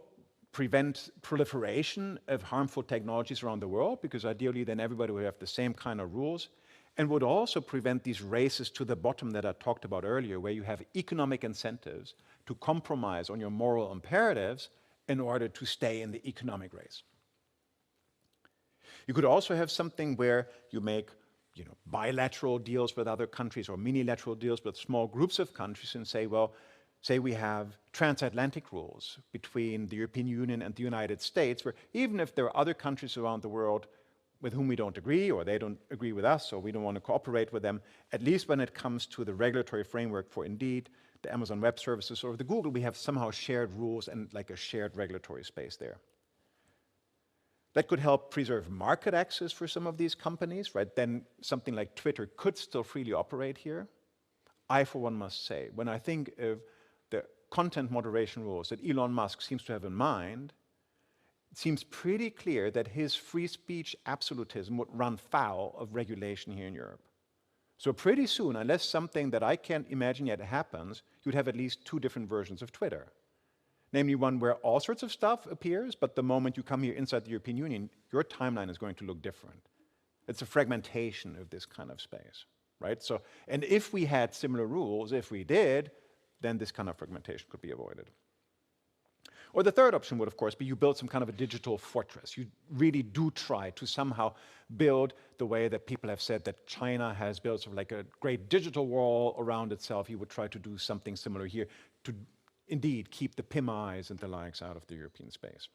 prevent proliferation of harmful technologies around the world, because ideally then everybody would have the same kind of rules, and would also prevent these races to the bottom that I talked about earlier, where you have economic incentives to compromise on your moral imperatives in order to stay in the economic race. You could also have something where you make bilateral deals with other countries or minilateral deals with small groups of countries and say, well, say we have transatlantic rules between the European Union and the United States, where even if there are other countries around the world with whom we don't agree, or they don't agree with us, or we don't want to cooperate with them, at least when it comes to the regulatory framework for Indeed, the Amazon Web Services, or the Google, we have somehow shared rules and like a shared regulatory space there. That could help preserve market access for some of these companies, right? Then something like Twitter could still freely operate here. I, for one, must say, when I think of the content moderation rules that Elon Musk seems to have in mind, it seems pretty clear that his free speech absolutism would run foul of regulation here in Europe. So pretty soon, unless something that I can't imagine yet happens, you'd have at least two different versions of Twitter. Namely one where all sorts of stuff appears, but the moment you come here inside the European Union, your timeline is going to look different. It's a fragmentation of this kind of space, right? So, and if we had similar rules, if we did, then this kind of fragmentation could be avoided. Or the third option would, of course, be you build some kind of a digital fortress. You really do try to somehow build the way that people have said that China has built sort of like a great digital wall around itself. You would try to do something similar here to indeed keep the PIMIs and the likes out of the European space.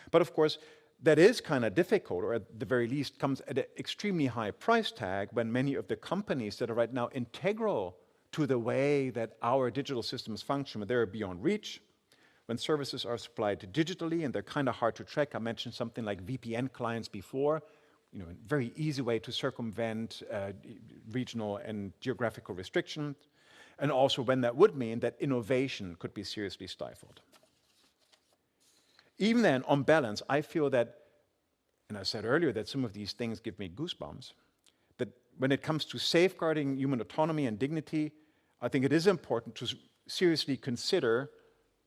But of course, that is kind of difficult, or at the very least comes at an extremely high price tag when many of the companies that are right now integral to the way that our digital systems function, when they're beyond reach, when services are supplied digitally and they're kind of hard to track. I mentioned something like VPN clients before, a very easy way to circumvent regional and geographical restrictions. And also when that would mean that innovation could be seriously stifled. Even then, on balance, I feel that, and I said earlier that some of these things give me goosebumps, that when it comes to safeguarding human autonomy and dignity, I think it is important to seriously consider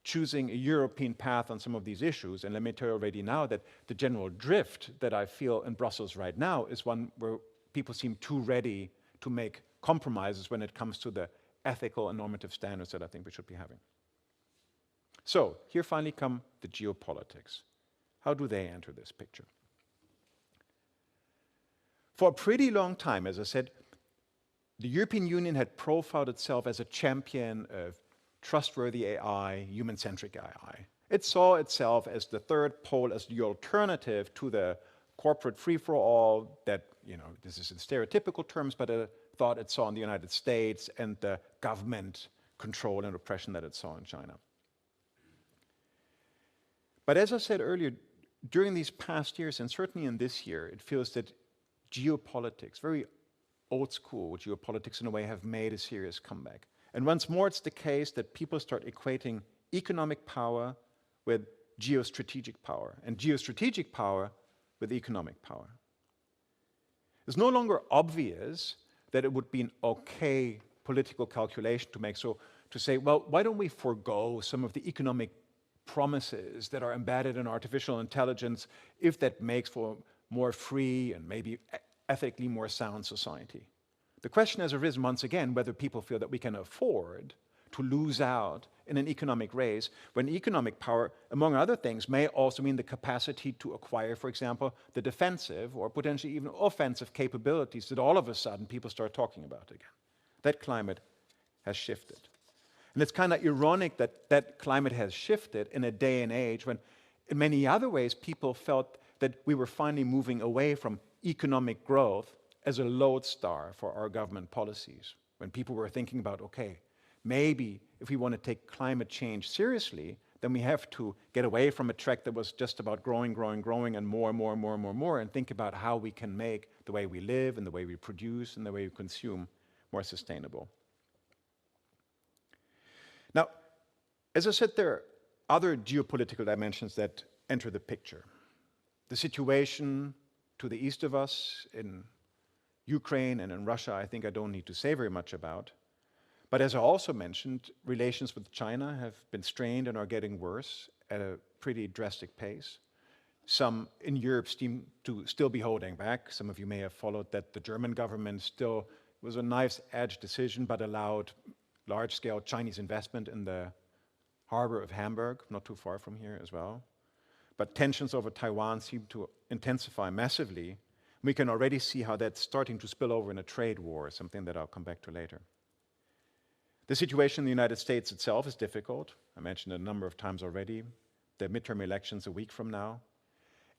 choosing a European path on some of these issues. And let me tell you already now that the general drift that I feel in Brussels right now is one where people seem too ready to make compromises when it comes to the ethical and normative standards that I think we should be having. So here finally come the geopolitics. How do they enter this picture? For a pretty long time, as I said, the European Union had profiled itself as a champion of trustworthy AI, human-centric AI. It saw itself as the third pole, as the alternative to the corporate free-for-all that, this is in stereotypical terms, but it thought it saw in the United States and the government control and oppression that it saw in China. But as I said earlier, during these past years, and certainly in this year, it feels that geopolitics, very old school geopolitics in a way, have made a serious comeback. And once more, it's the case that people start equating economic power with geostrategic power, and geostrategic power with economic power. It's no longer obvious that it would be an okay political calculation to make, so to say, well, why don't we forego some of the economic promises that are embedded in artificial intelligence if that makes for more free and maybe ethically more sound society? The question has arisen once again whether people feel that we can afford to lose out in an economic race when economic power, among other things, may also mean the capacity to acquire, for example, the defensive or potentially even offensive capabilities that all of a sudden people start talking about again. That climate has shifted. And it's kind of ironic that that climate has shifted in a day and age when, in many other ways, people felt that we were finally moving away from economic growth as a lodestar for our government policies. When people were thinking about, okay, maybe if we want to take climate change seriously, then we have to get away from a track that was just about growing, and more, and think about how we can make the way we live and the way we produce and the way we consume more sustainable. Now, as I said, there are other geopolitical dimensions that enter the picture. The situation to the east of us, in Ukraine and in Russia, I think I don't need to say very much about. But as I also mentioned, relations with China have been strained and are getting worse at a pretty drastic pace. Some in Europe seem to still be holding back. Some of you may have followed that the German government still was a knife's edge decision, but allowed large-scale Chinese investment in the harbor of Hamburg, not too far from here as well. But tensions over Taiwan seem to intensify massively. We can already see how that's starting to spill over in a trade war, something that I'll come back to later. The situation in the United States itself is difficult. I mentioned it a number of times already. The midterm elections a week from now.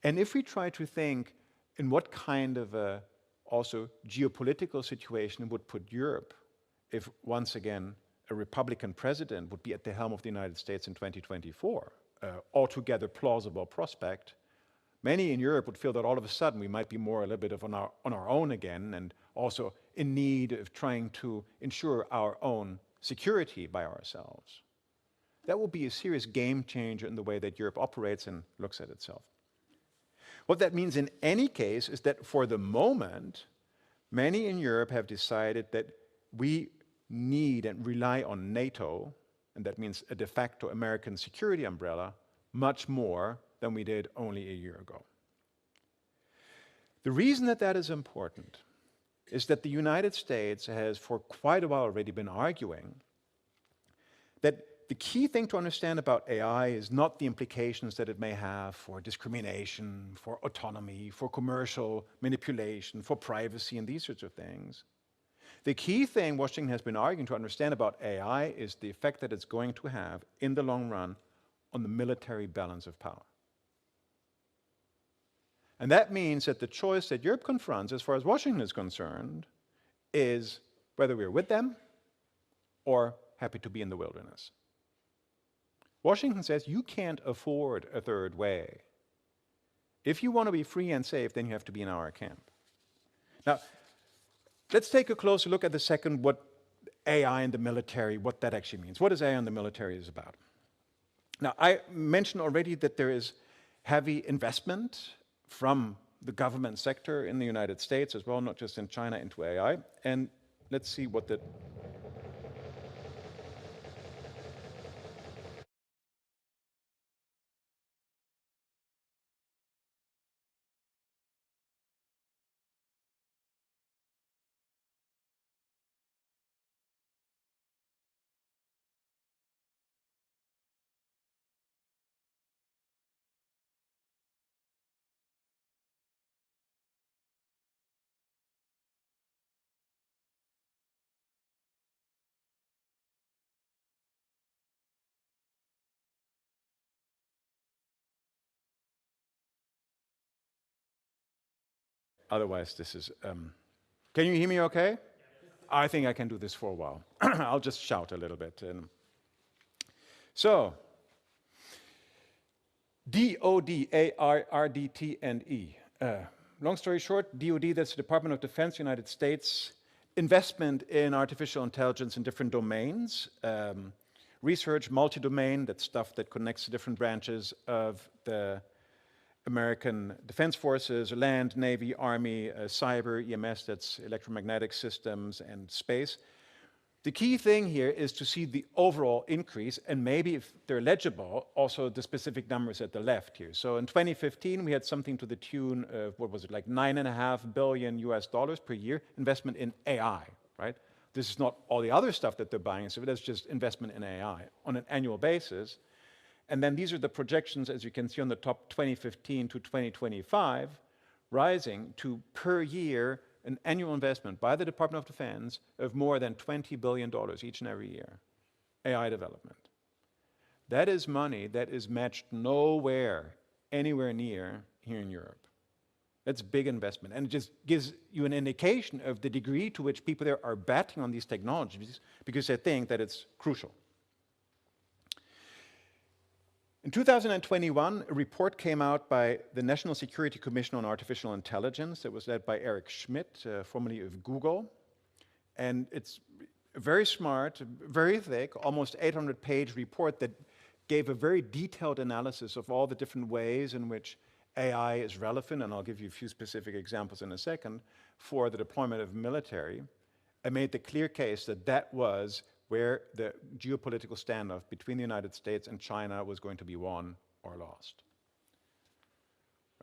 And if we try to think in what kind of a also geopolitical situation it would put Europe if once again a Republican president would be at the helm of the United States in 2024, altogether plausible prospect, many in Europe would feel that all of a sudden we might be more a little bit of on our own again, and also in need of trying to ensure our own security by ourselves. That will be a serious game changer in the way that Europe operates and looks at itself. What that means in any case is that for the moment, many in Europe have decided that we need and rely on NATO, and that means a de facto American security umbrella, much more than we did only a year ago. The reason that that is important is that the United States has for quite a while already been arguing that the key thing to understand about AI is not the implications that it may have for discrimination, for autonomy, for commercial manipulation, for privacy, and these sorts of things. The key thing Washington has been arguing to understand about AI is the effect that it's going to have in the long run on the military balance of power. And that means that the choice that Europe confronts, as far as Washington is concerned, is whether we're with them or happy to be in the wilderness. Washington says you can't afford a third way. If you want to be free and safe, then you have to be in our camp. Now, let's take a closer look at the second, what AI in the military, what that actually means. What is AI in the military is about? Now, I mentioned already that there is heavy investment from the government sector in the United States as well, not just in China, into AI. And let's see what the otherwise, this is... Can you hear me okay? I think I can do this for a while. I'll just shout a little bit. So, DOD, ARRDT, and E. Long story short, DOD, that's the Department of Defense, United States, investment in artificial intelligence in different domains. Research, multi-domain, that's stuff that connects to different branches of the American Defense Forces, land, Navy, Army, cyber, EMS, that's electromagnetic systems, and space. The key thing here is to see the overall increase, and maybe if they're legible, also the specific numbers at the left here. So in 2015, we had something to the tune of, what was it, like $9.5 billion US per year investment in AI, right? This is not all the other stuff that they're buying, so that's just investment in AI on an annual basis. And then these are the projections, as you can see on the top, 2015 to 2025, rising to per year an annual investment by the Department of Defense of more than $20 billion each and every year. AI development. That is money that is matched nowhere, anywhere near here in Europe. That's big investment. And it just gives you an indication of the degree to which people there are betting on these technologies because they think that it's crucial. In 2021, a report came out by the National Security Commission on Artificial Intelligence that was led by Eric Schmidt, formerly of Google. And it's a very smart, very thick, almost 800-page report that gave a very detailed analysis of all the different ways in which AI is relevant, and I'll give you a few specific examples in a second, for the deployment of military, I made the clear case that that was where the geopolitical standoff between the United States and China was going to be won or lost.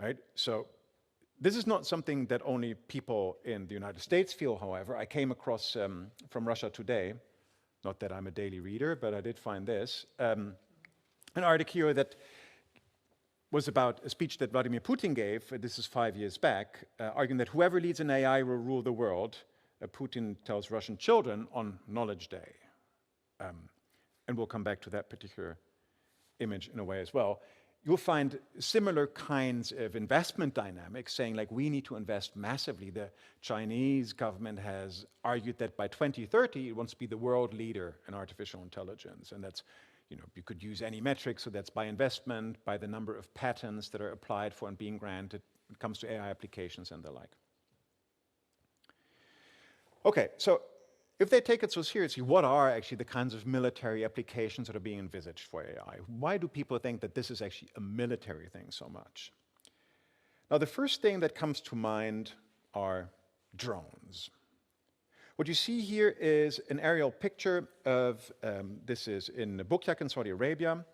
Right? So this is not something that only people in the United States feel, however. I came across from Russia Today, not that I'm a daily reader, but I did find this, an article here that was about a speech that Vladimir Putin gave, this is 5 years back, arguing that whoever leads an AI will rule the world. Putin tells Russian children on Knowledge Day. And we'll come back to that particular image in a way as well. You'll find similar kinds of investment dynamics saying, like, we need to invest massively. The Chinese government has argued that by 2030, it wants to be the world leader in artificial intelligence. And that's, you could use any metric, so that's by investment, by the number of patents that are applied for and being granted when it comes to AI applications and the like. Okay, so if they take it so seriously, what are actually the kinds of military applications that are being envisaged for AI? Why do people think that this is actually a military thing so much? Now, the first thing that comes to mind are drones. What you see here is an aerial picture of, this is in Bukyak in Saudi Arabia.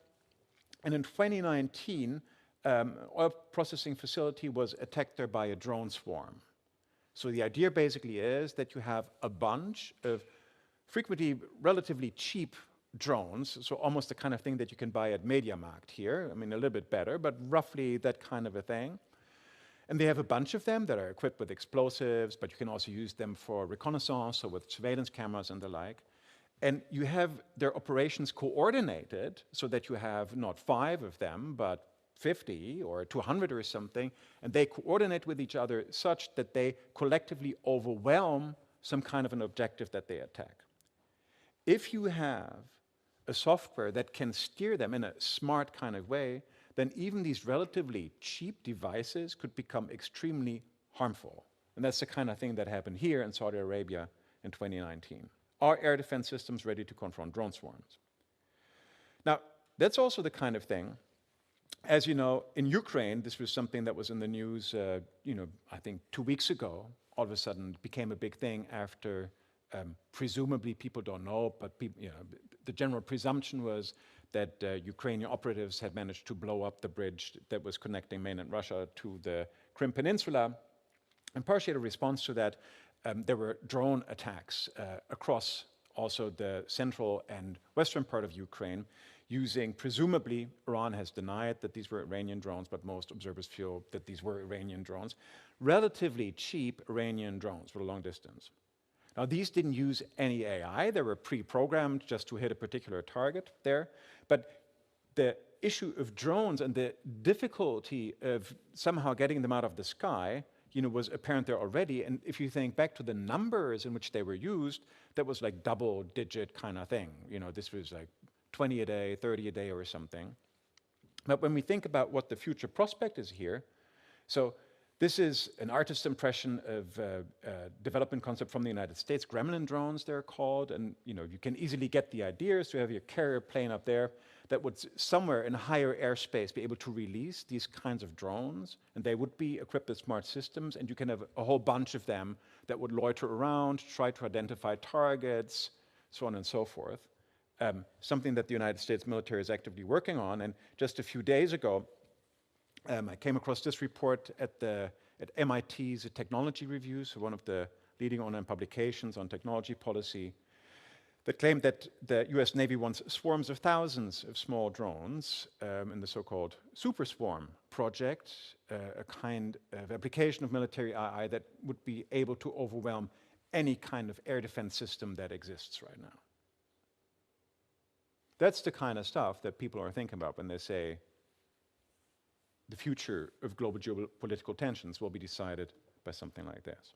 And in 2019, oil processing facility was attacked there by a drone swarm. So the idea basically is that you have a bunch of frequently relatively cheap drones, so almost the kind of thing that you can buy at MediaMarkt here. I mean, a little bit better, but roughly that kind of a thing. And they have a bunch of them that are equipped with explosives, but you can also use them for reconnaissance, so with surveillance cameras and the like. And you have their operations coordinated so that you have not 5 of them, but 50 or 200 or something, and they coordinate with each other such that they collectively overwhelm some kind of an objective that they attack. If you have a software that can steer them in a smart kind of way, then even these relatively cheap devices could become extremely harmful. And that's the kind of thing that happened here in Saudi Arabia in 2019. Are air defense systems ready to confront drone swarms? Now, that's also the kind of thing, as you know, in Ukraine, this was something that was in the news, I think 2 weeks ago. All of a sudden, it became a big thing after, presumably, people don't know, but the general presumption was that Ukrainian operatives had managed to blow up the bridge that was connecting mainland Russia to the Crimea Peninsula. And partially a response to that, there were drone attacks across also the central and western part of Ukraine, using, presumably, Iran has denied that these were Iranian drones, but most observers feel that these were Iranian drones, relatively cheap Iranian drones for the long distance. Now, these didn't use any AI. They were pre-programmed just to hit a particular target there. But the issue of drones and the difficulty of somehow getting them out of the sky, was apparent there already. And if you think back to the numbers in which they were used, that was like double-digit kind of thing. This was like 20 a day, 30 a day or something. But when we think about what the future prospect is here, so this is an artist's impression of a development concept from the United States, gremlin drones they're called, and you can easily get the idea. So you have your carrier plane up there that would somewhere in higher airspace be able to release these kinds of drones, and they would be equipped with smart systems, and you can have a whole bunch of them that would loiter around, try to identify targets, so on and so forth. Something that the United States military is actively working on. And just a few days ago, I came across this report at MIT's Technology Review, so one of the leading online publications on technology policy, that claimed that the US Navy wants swarms of thousands of small drones in the so-called Super Swarm project, a kind of application of military AI that would be able to overwhelm any kind of air defense system that exists right now. That's the kind of stuff that people are thinking about when they say the future of global geopolitical tensions will be decided by something like this.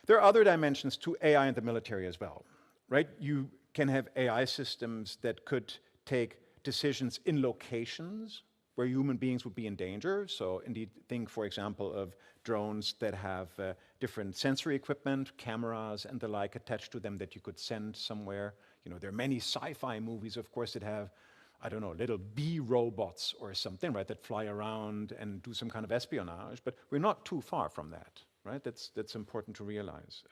There are other dimensions to AI in the military as well, right? You can have AI systems that could take decisions in locations where human beings would be in danger. So indeed, think, for example, of drones that have different sensory equipment, cameras and the like attached to them that you could send somewhere. There are many sci-fi movies, of course, that have I don't know, little bee robots or something, right, that fly around and do some kind of espionage, but we're not too far from that, right? That's important to realize.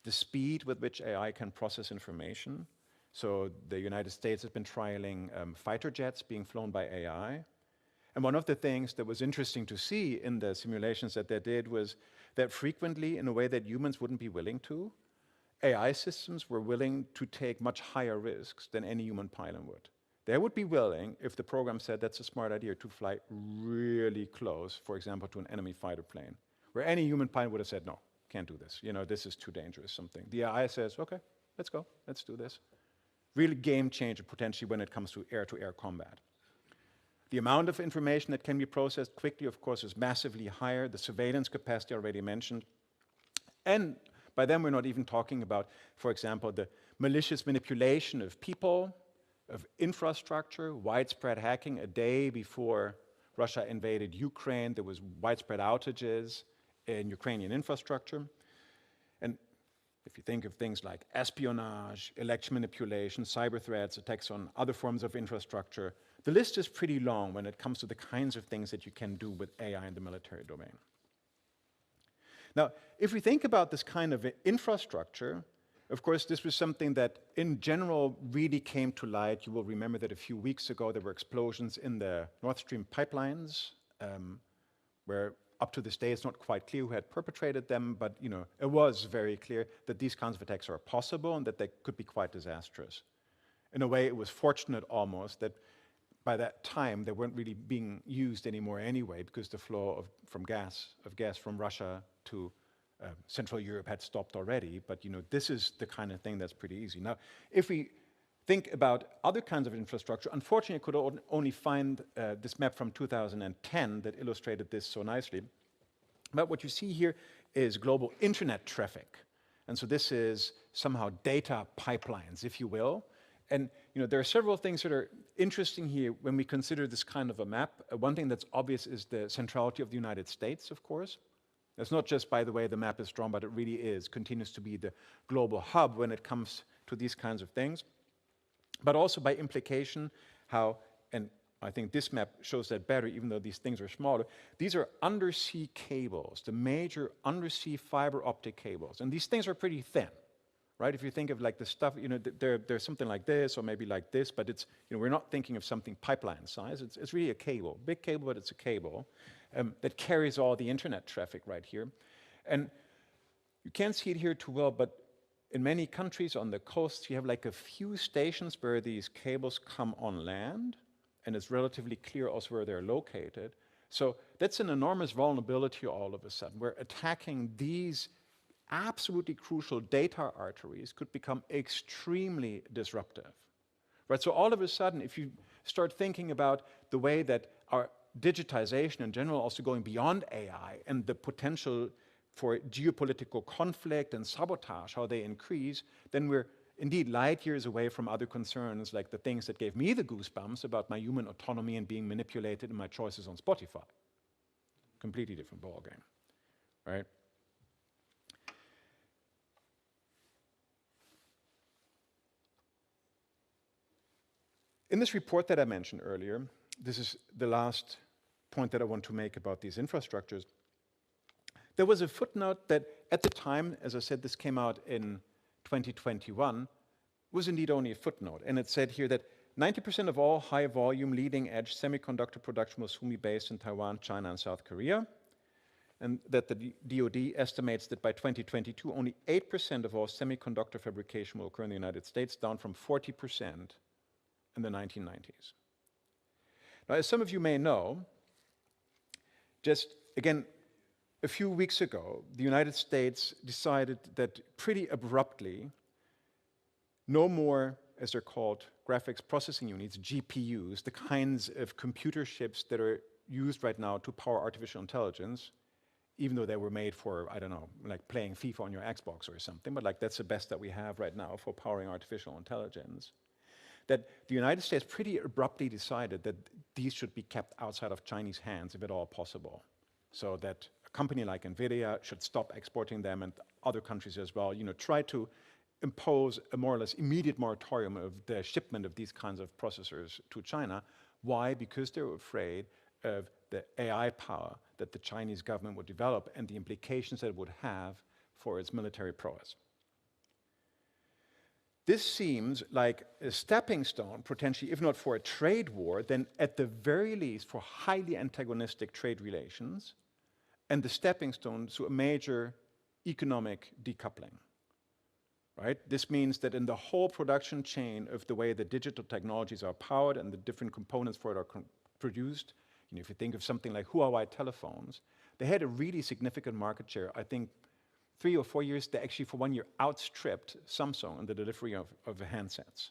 The speed with which AI can process information. So the United States has been trialing fighter jets being flown by AI. And one of the things that was interesting to see in the simulations that they did was that frequently, in a way that humans wouldn't be willing to, AI systems were willing to take much higher risks than any human pilot would. They would be willing, if the program said that's a smart idea, to fly really close, for example, to an enemy fighter plane, where any human pilot would have said, no, can't do this. You know, this is too dangerous, something. The AI says, okay, let's go, let's do this. Really game changer potentially when it comes to air-to-air combat. The amount of information that can be processed quickly, of course, is massively higher. The surveillance capacity already mentioned. And by then, we're not even talking about, for example, the malicious manipulation of people, of infrastructure, widespread hacking. A day before Russia invaded Ukraine, there was widespread outages in Ukrainian infrastructure. And if you think of things like espionage, election manipulation, cyber threats, attacks on other forms of infrastructure, the list is pretty long when it comes to the kinds of things that you can do with AI in the military domain. Now, if we think about this kind of infrastructure, of course, this was something that in general really came to light. You will remember that a few weeks ago there were explosions in the Nord Stream pipelines, where up to this day it's not quite clear who had perpetrated them, but it was very clear that these kinds of attacks are possible and that they could be quite disastrous. In a way, it was fortunate almost that by that time they weren't really being used anymore anyway, because the flow of gas from Russia to Central Europe had stopped already. But this is the kind of thing that's pretty easy. Now, if we think about other kinds of infrastructure, unfortunately, I could only find this map from 2010 that illustrated this so nicely. But what you see here is global internet traffic. And so this is somehow data pipelines, if you will. And there are several things that are interesting here when we consider this kind of a map. One thing that's obvious is the centrality of the United States, of course. It's not just by the way the map is drawn, but it really continues to be the global hub when it comes to these kinds of things. But also by implication how, and I think this map shows that better, even though these things are smaller, these are undersea cables, the major undersea fiber optic cables. And these things are pretty thin. Right? If you think of like the stuff, there's something like this or maybe like this, but it's, we're not thinking of something pipeline size. It's really a cable, big cable, but it's a cable that carries all the internet traffic right here. And you can't see it here too well, but in many countries on the coast, you have like a few stations where these cables come on land, and it's relatively clear also where they're located. So that's an enormous vulnerability all of a sudden. We're attacking these absolutely crucial data arteries could become extremely disruptive, right? So all of a sudden, if you start thinking about the way that our digitization in general, also going beyond AI and the potential for geopolitical conflict and sabotage, how they increase, then we're indeed light years away from other concerns like the things that gave me the goosebumps about my human autonomy and being manipulated in my choices on Spotify. Completely different ballgame, right? In this report that I mentioned earlier, this is the last point that I want to make about these infrastructures. There was a footnote that at the time, as I said, this came out in 2021, was indeed only a footnote. And it said here that 90% of all high-volume, leading-edge semiconductor production was based in Taiwan, China, and South Korea. And that the DoD estimates that by 2022, only 8% of all semiconductor fabrication will occur in the United States, down from 40% in the 1990s. Now, as some of you may know, just again, a few weeks ago, the United States decided that pretty abruptly, no more, as they're called, graphics processing units, GPUs, the kinds of computer chips that are used right now to power artificial intelligence, even though they were made for, I don't know, like playing FIFA on your Xbox or something, but like that's the best that we have right now for powering artificial intelligence. That the United States pretty abruptly decided that these should be kept outside of Chinese hands if at all possible. So that a company like NVIDIA should stop exporting them, and other countries as well, try to impose a more or less immediate moratorium of the shipment of these kinds of processors to China. Why? Because they were afraid of the AI power that the Chinese government would develop and the implications that it would have for its military prowess. This seems like a stepping stone, potentially, if not for a trade war, then at the very least for highly antagonistic trade relations, and the stepping stone to a major economic decoupling. Right? This means that in the whole production chain of the way the digital technologies are powered and the different components for it are produced, if you think of something like Huawei telephones, they had a really significant market share. I think 3 or 4 years, they actually for 1 year outstripped Samsung in the delivery of the handsets.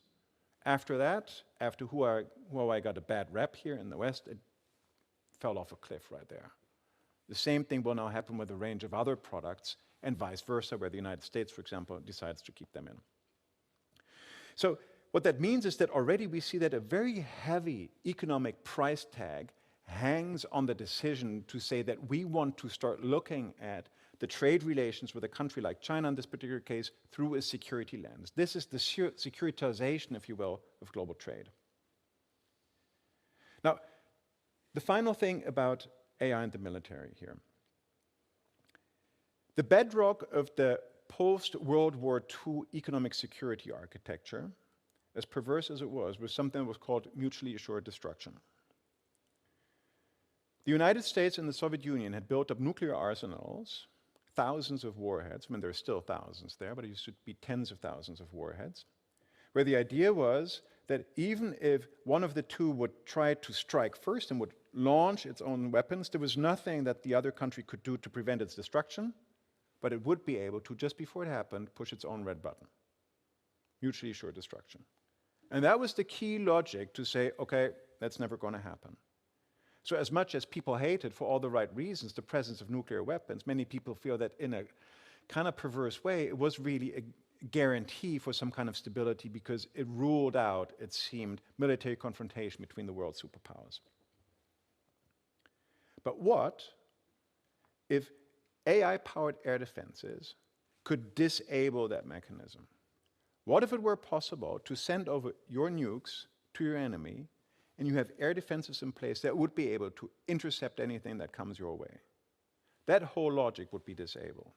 After that, after Huawei got a bad rep here in the West, it fell off a cliff right there. The same thing will now happen with a range of other products, and vice versa, where the United States, for example, decides to keep them in. So what that means is that already we see that a very heavy economic price tag hangs on the decision to say that we want to start looking at the trade relations with a country like China in this particular case through a security lens. This is the securitization, if you will, of global trade. Now, the final thing about AI and the military here. The bedrock of the post-World War II economic security architecture, as perverse as it was something that was called mutually assured destruction. The United States and the Soviet Union had built up nuclear arsenals, thousands of warheads. I mean, there are still thousands there, but it used to be tens of thousands of warheads, where the idea was that even if one of the two would try to strike first and would launch its own weapons, there was nothing that the other country could do to prevent its destruction, but it would be able to, just before it happened, push its own red button. Mutually assured destruction. And that was the key logic to say, okay, that's never going to happen. So as much as people hated, for all the right reasons, the presence of nuclear weapons, many people feel that in a kind of perverse way, it was really a guarantee for some kind of stability because it ruled out, it seemed, military confrontation between the world superpowers. But what if AI-powered air defenses could disable that mechanism? What if it were possible to send over your nukes to your enemy and you have air defenses in place that would be able to intercept anything that comes your way? That whole logic would be disabled.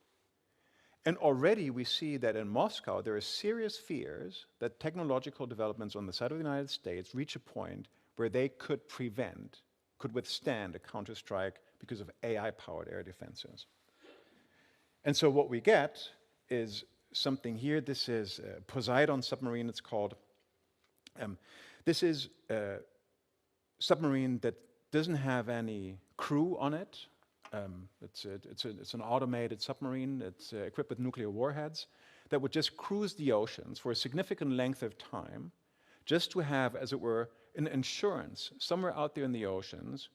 And already we see that in Moscow there are serious fears that technological developments on the side of the United States reach a point where they could withstand a counterstrike because of AI-powered air defenses. And so what we get is something here. This is a Poseidon submarine, it's called. This is a submarine that doesn't have any crew on it. It's an automated submarine. It's equipped with nuclear warheads that would just cruise the oceans for a significant length of time, just to have, as it were, an insurance somewhere out there in the oceans,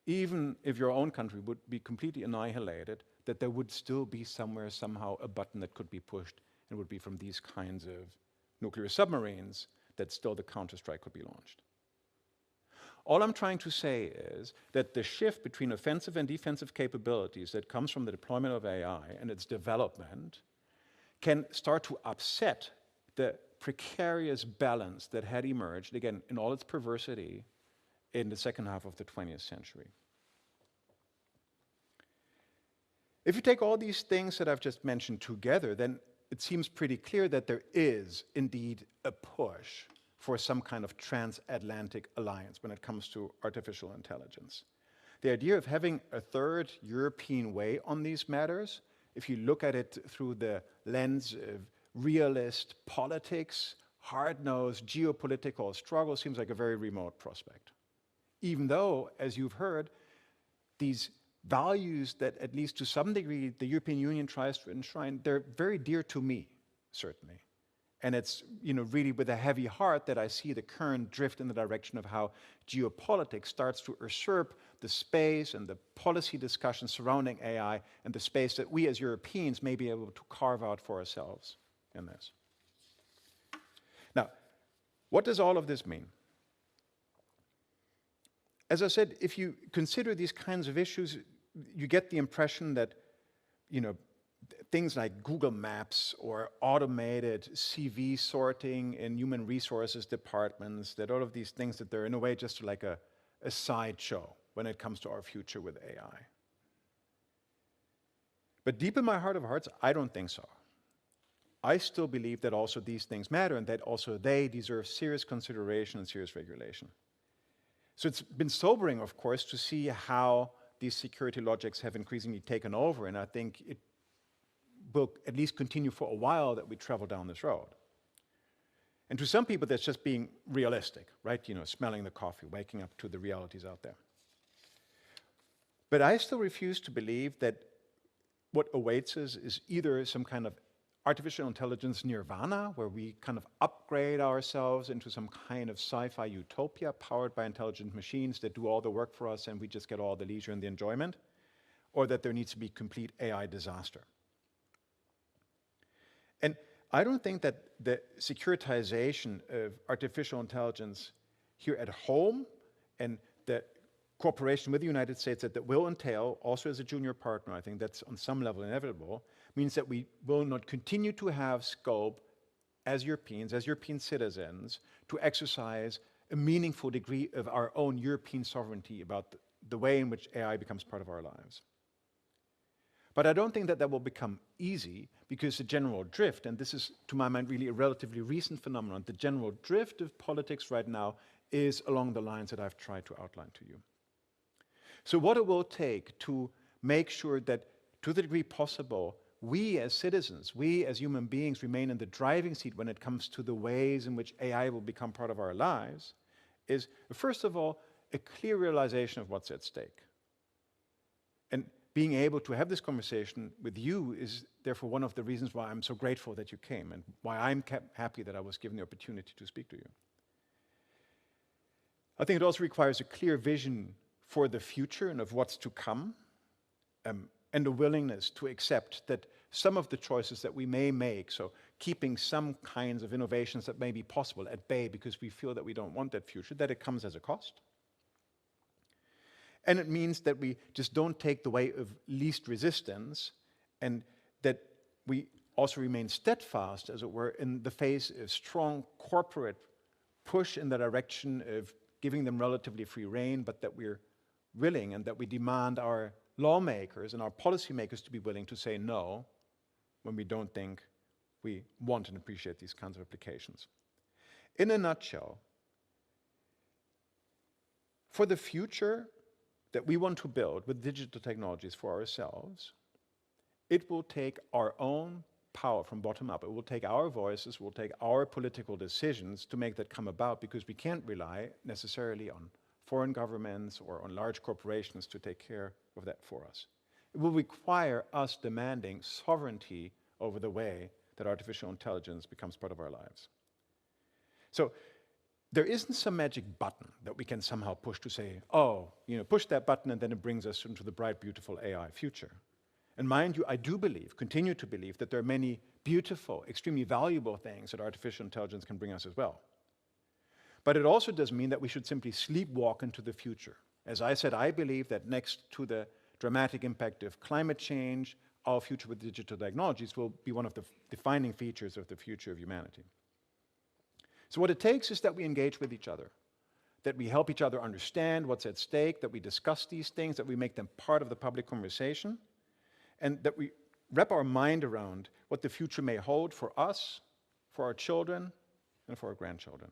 even if your own country would be completely annihilated, that there would still be somewhere, somehow, a button that could be pushed, and it would be from these kinds of nuclear submarines that still the counterstrike could be launched. All I'm trying to say is that the shift between offensive and defensive capabilities that comes from the deployment of AI and its development can start to upset the precarious balance that had emerged, again, in all its perversity, in the second half of the 20th century. If you take all these things that I've just mentioned together, then it seems pretty clear that there is indeed a push for some kind of transatlantic alliance when it comes to artificial intelligence. The idea of having a third European way on these matters, if you look at it through the lens of realist politics, hard-nosed geopolitical struggle, seems like a very remote prospect. Even though, as you've heard, these values that, at least to some degree, the European Union tries to enshrine, they're very dear to me, certainly. And it's really with a heavy heart that I see the current drift in the direction of how geopolitics starts to usurp the space and the policy discussions surrounding AI and the space that we as Europeans may be able to carve out for ourselves in this. Now, what does all of this mean? As I said, if you consider these kinds of issues, you get the impression that, things like Google Maps or automated CV sorting in human resources departments, that all of these things, that they're in a way just like a sideshow when it comes to our future with AI. But deep in my heart of hearts, I don't think so. I still believe that also these things matter and that also they deserve serious consideration and serious regulation. So it's been sobering, of course, to see how these security logics have increasingly taken over, and I think it will at least continue for a while that we travel down this road. And to some people, that's just being realistic, right? You know, smelling the coffee, waking up to the realities out there. But I still refuse to believe that what awaits us is either some kind of artificial intelligence nirvana, where we kind of upgrade ourselves into some kind of sci-fi utopia powered by intelligent machines that do all the work for us and we just get all the leisure and the enjoyment, or that there needs to be complete AI disaster. And I don't think that the securitization of artificial intelligence here at home and the cooperation with the United States that will entail, also as a junior partner, I think that's on some level inevitable, means that we will not continue to have scope as Europeans, as European citizens, to exercise a meaningful degree of our own European sovereignty about the way in which AI becomes part of our lives. But I don't think that that will become easy, because the general drift, and this is to my mind really a relatively recent phenomenon, the general drift of politics right now is along the lines that I've tried to outline to you. So what it will take to make sure that, to the degree possible, we as citizens, we as human beings remain in the driving seat when it comes to the ways in which AI will become part of our lives is, first of all, a clear realization of what's at stake. And being able to have this conversation with you is therefore one of the reasons why I'm so grateful that you came and why I'm happy that I was given the opportunity to speak to you. I think it also requires a clear vision for the future and of what's to come, and a willingness to accept that some of the choices that we may make, so keeping some kinds of innovations that may be possible at bay because we feel that we don't want that future, that it comes as a cost. And it means that we just don't take the way of least resistance, and that we also remain steadfast, as it were, in the face of strong corporate push in the direction of giving them relatively free rein, but that we're willing and that we demand our lawmakers and our policymakers to be willing to say no when we don't think we want and appreciate these kinds of applications. In a nutshell, for the future that we want to build with digital technologies for ourselves, it will take our own power from bottom up. It will take our voices, it will take our political decisions to make that come about, because we can't rely necessarily on foreign governments or on large corporations to take care of that for us. It will require us demanding sovereignty over the way that artificial intelligence becomes part of our lives. So there isn't some magic button that we can somehow push to say, oh, push that button and then it brings us into the bright, beautiful AI future. And mind you, I do believe, continue to believe, that there are many beautiful, extremely valuable things that artificial intelligence can bring us as well. But it also does mean that we should simply sleepwalk into the future. As I said, I believe that next to the dramatic impact of climate change, our future with digital technologies will be one of the defining features of the future of humanity. So what it takes is that we engage with each other, that we help each other understand what's at stake, that we discuss these things, that we make them part of the public conversation, and that we wrap our mind around what the future may hold for us, for our children, and for our grandchildren.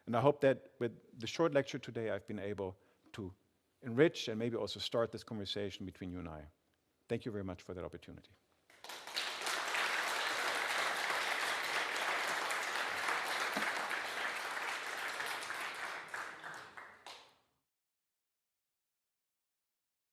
And I hope that with the short lecture today, I've been able to enrich and maybe also start this conversation between you and I. Thank you very much for that opportunity.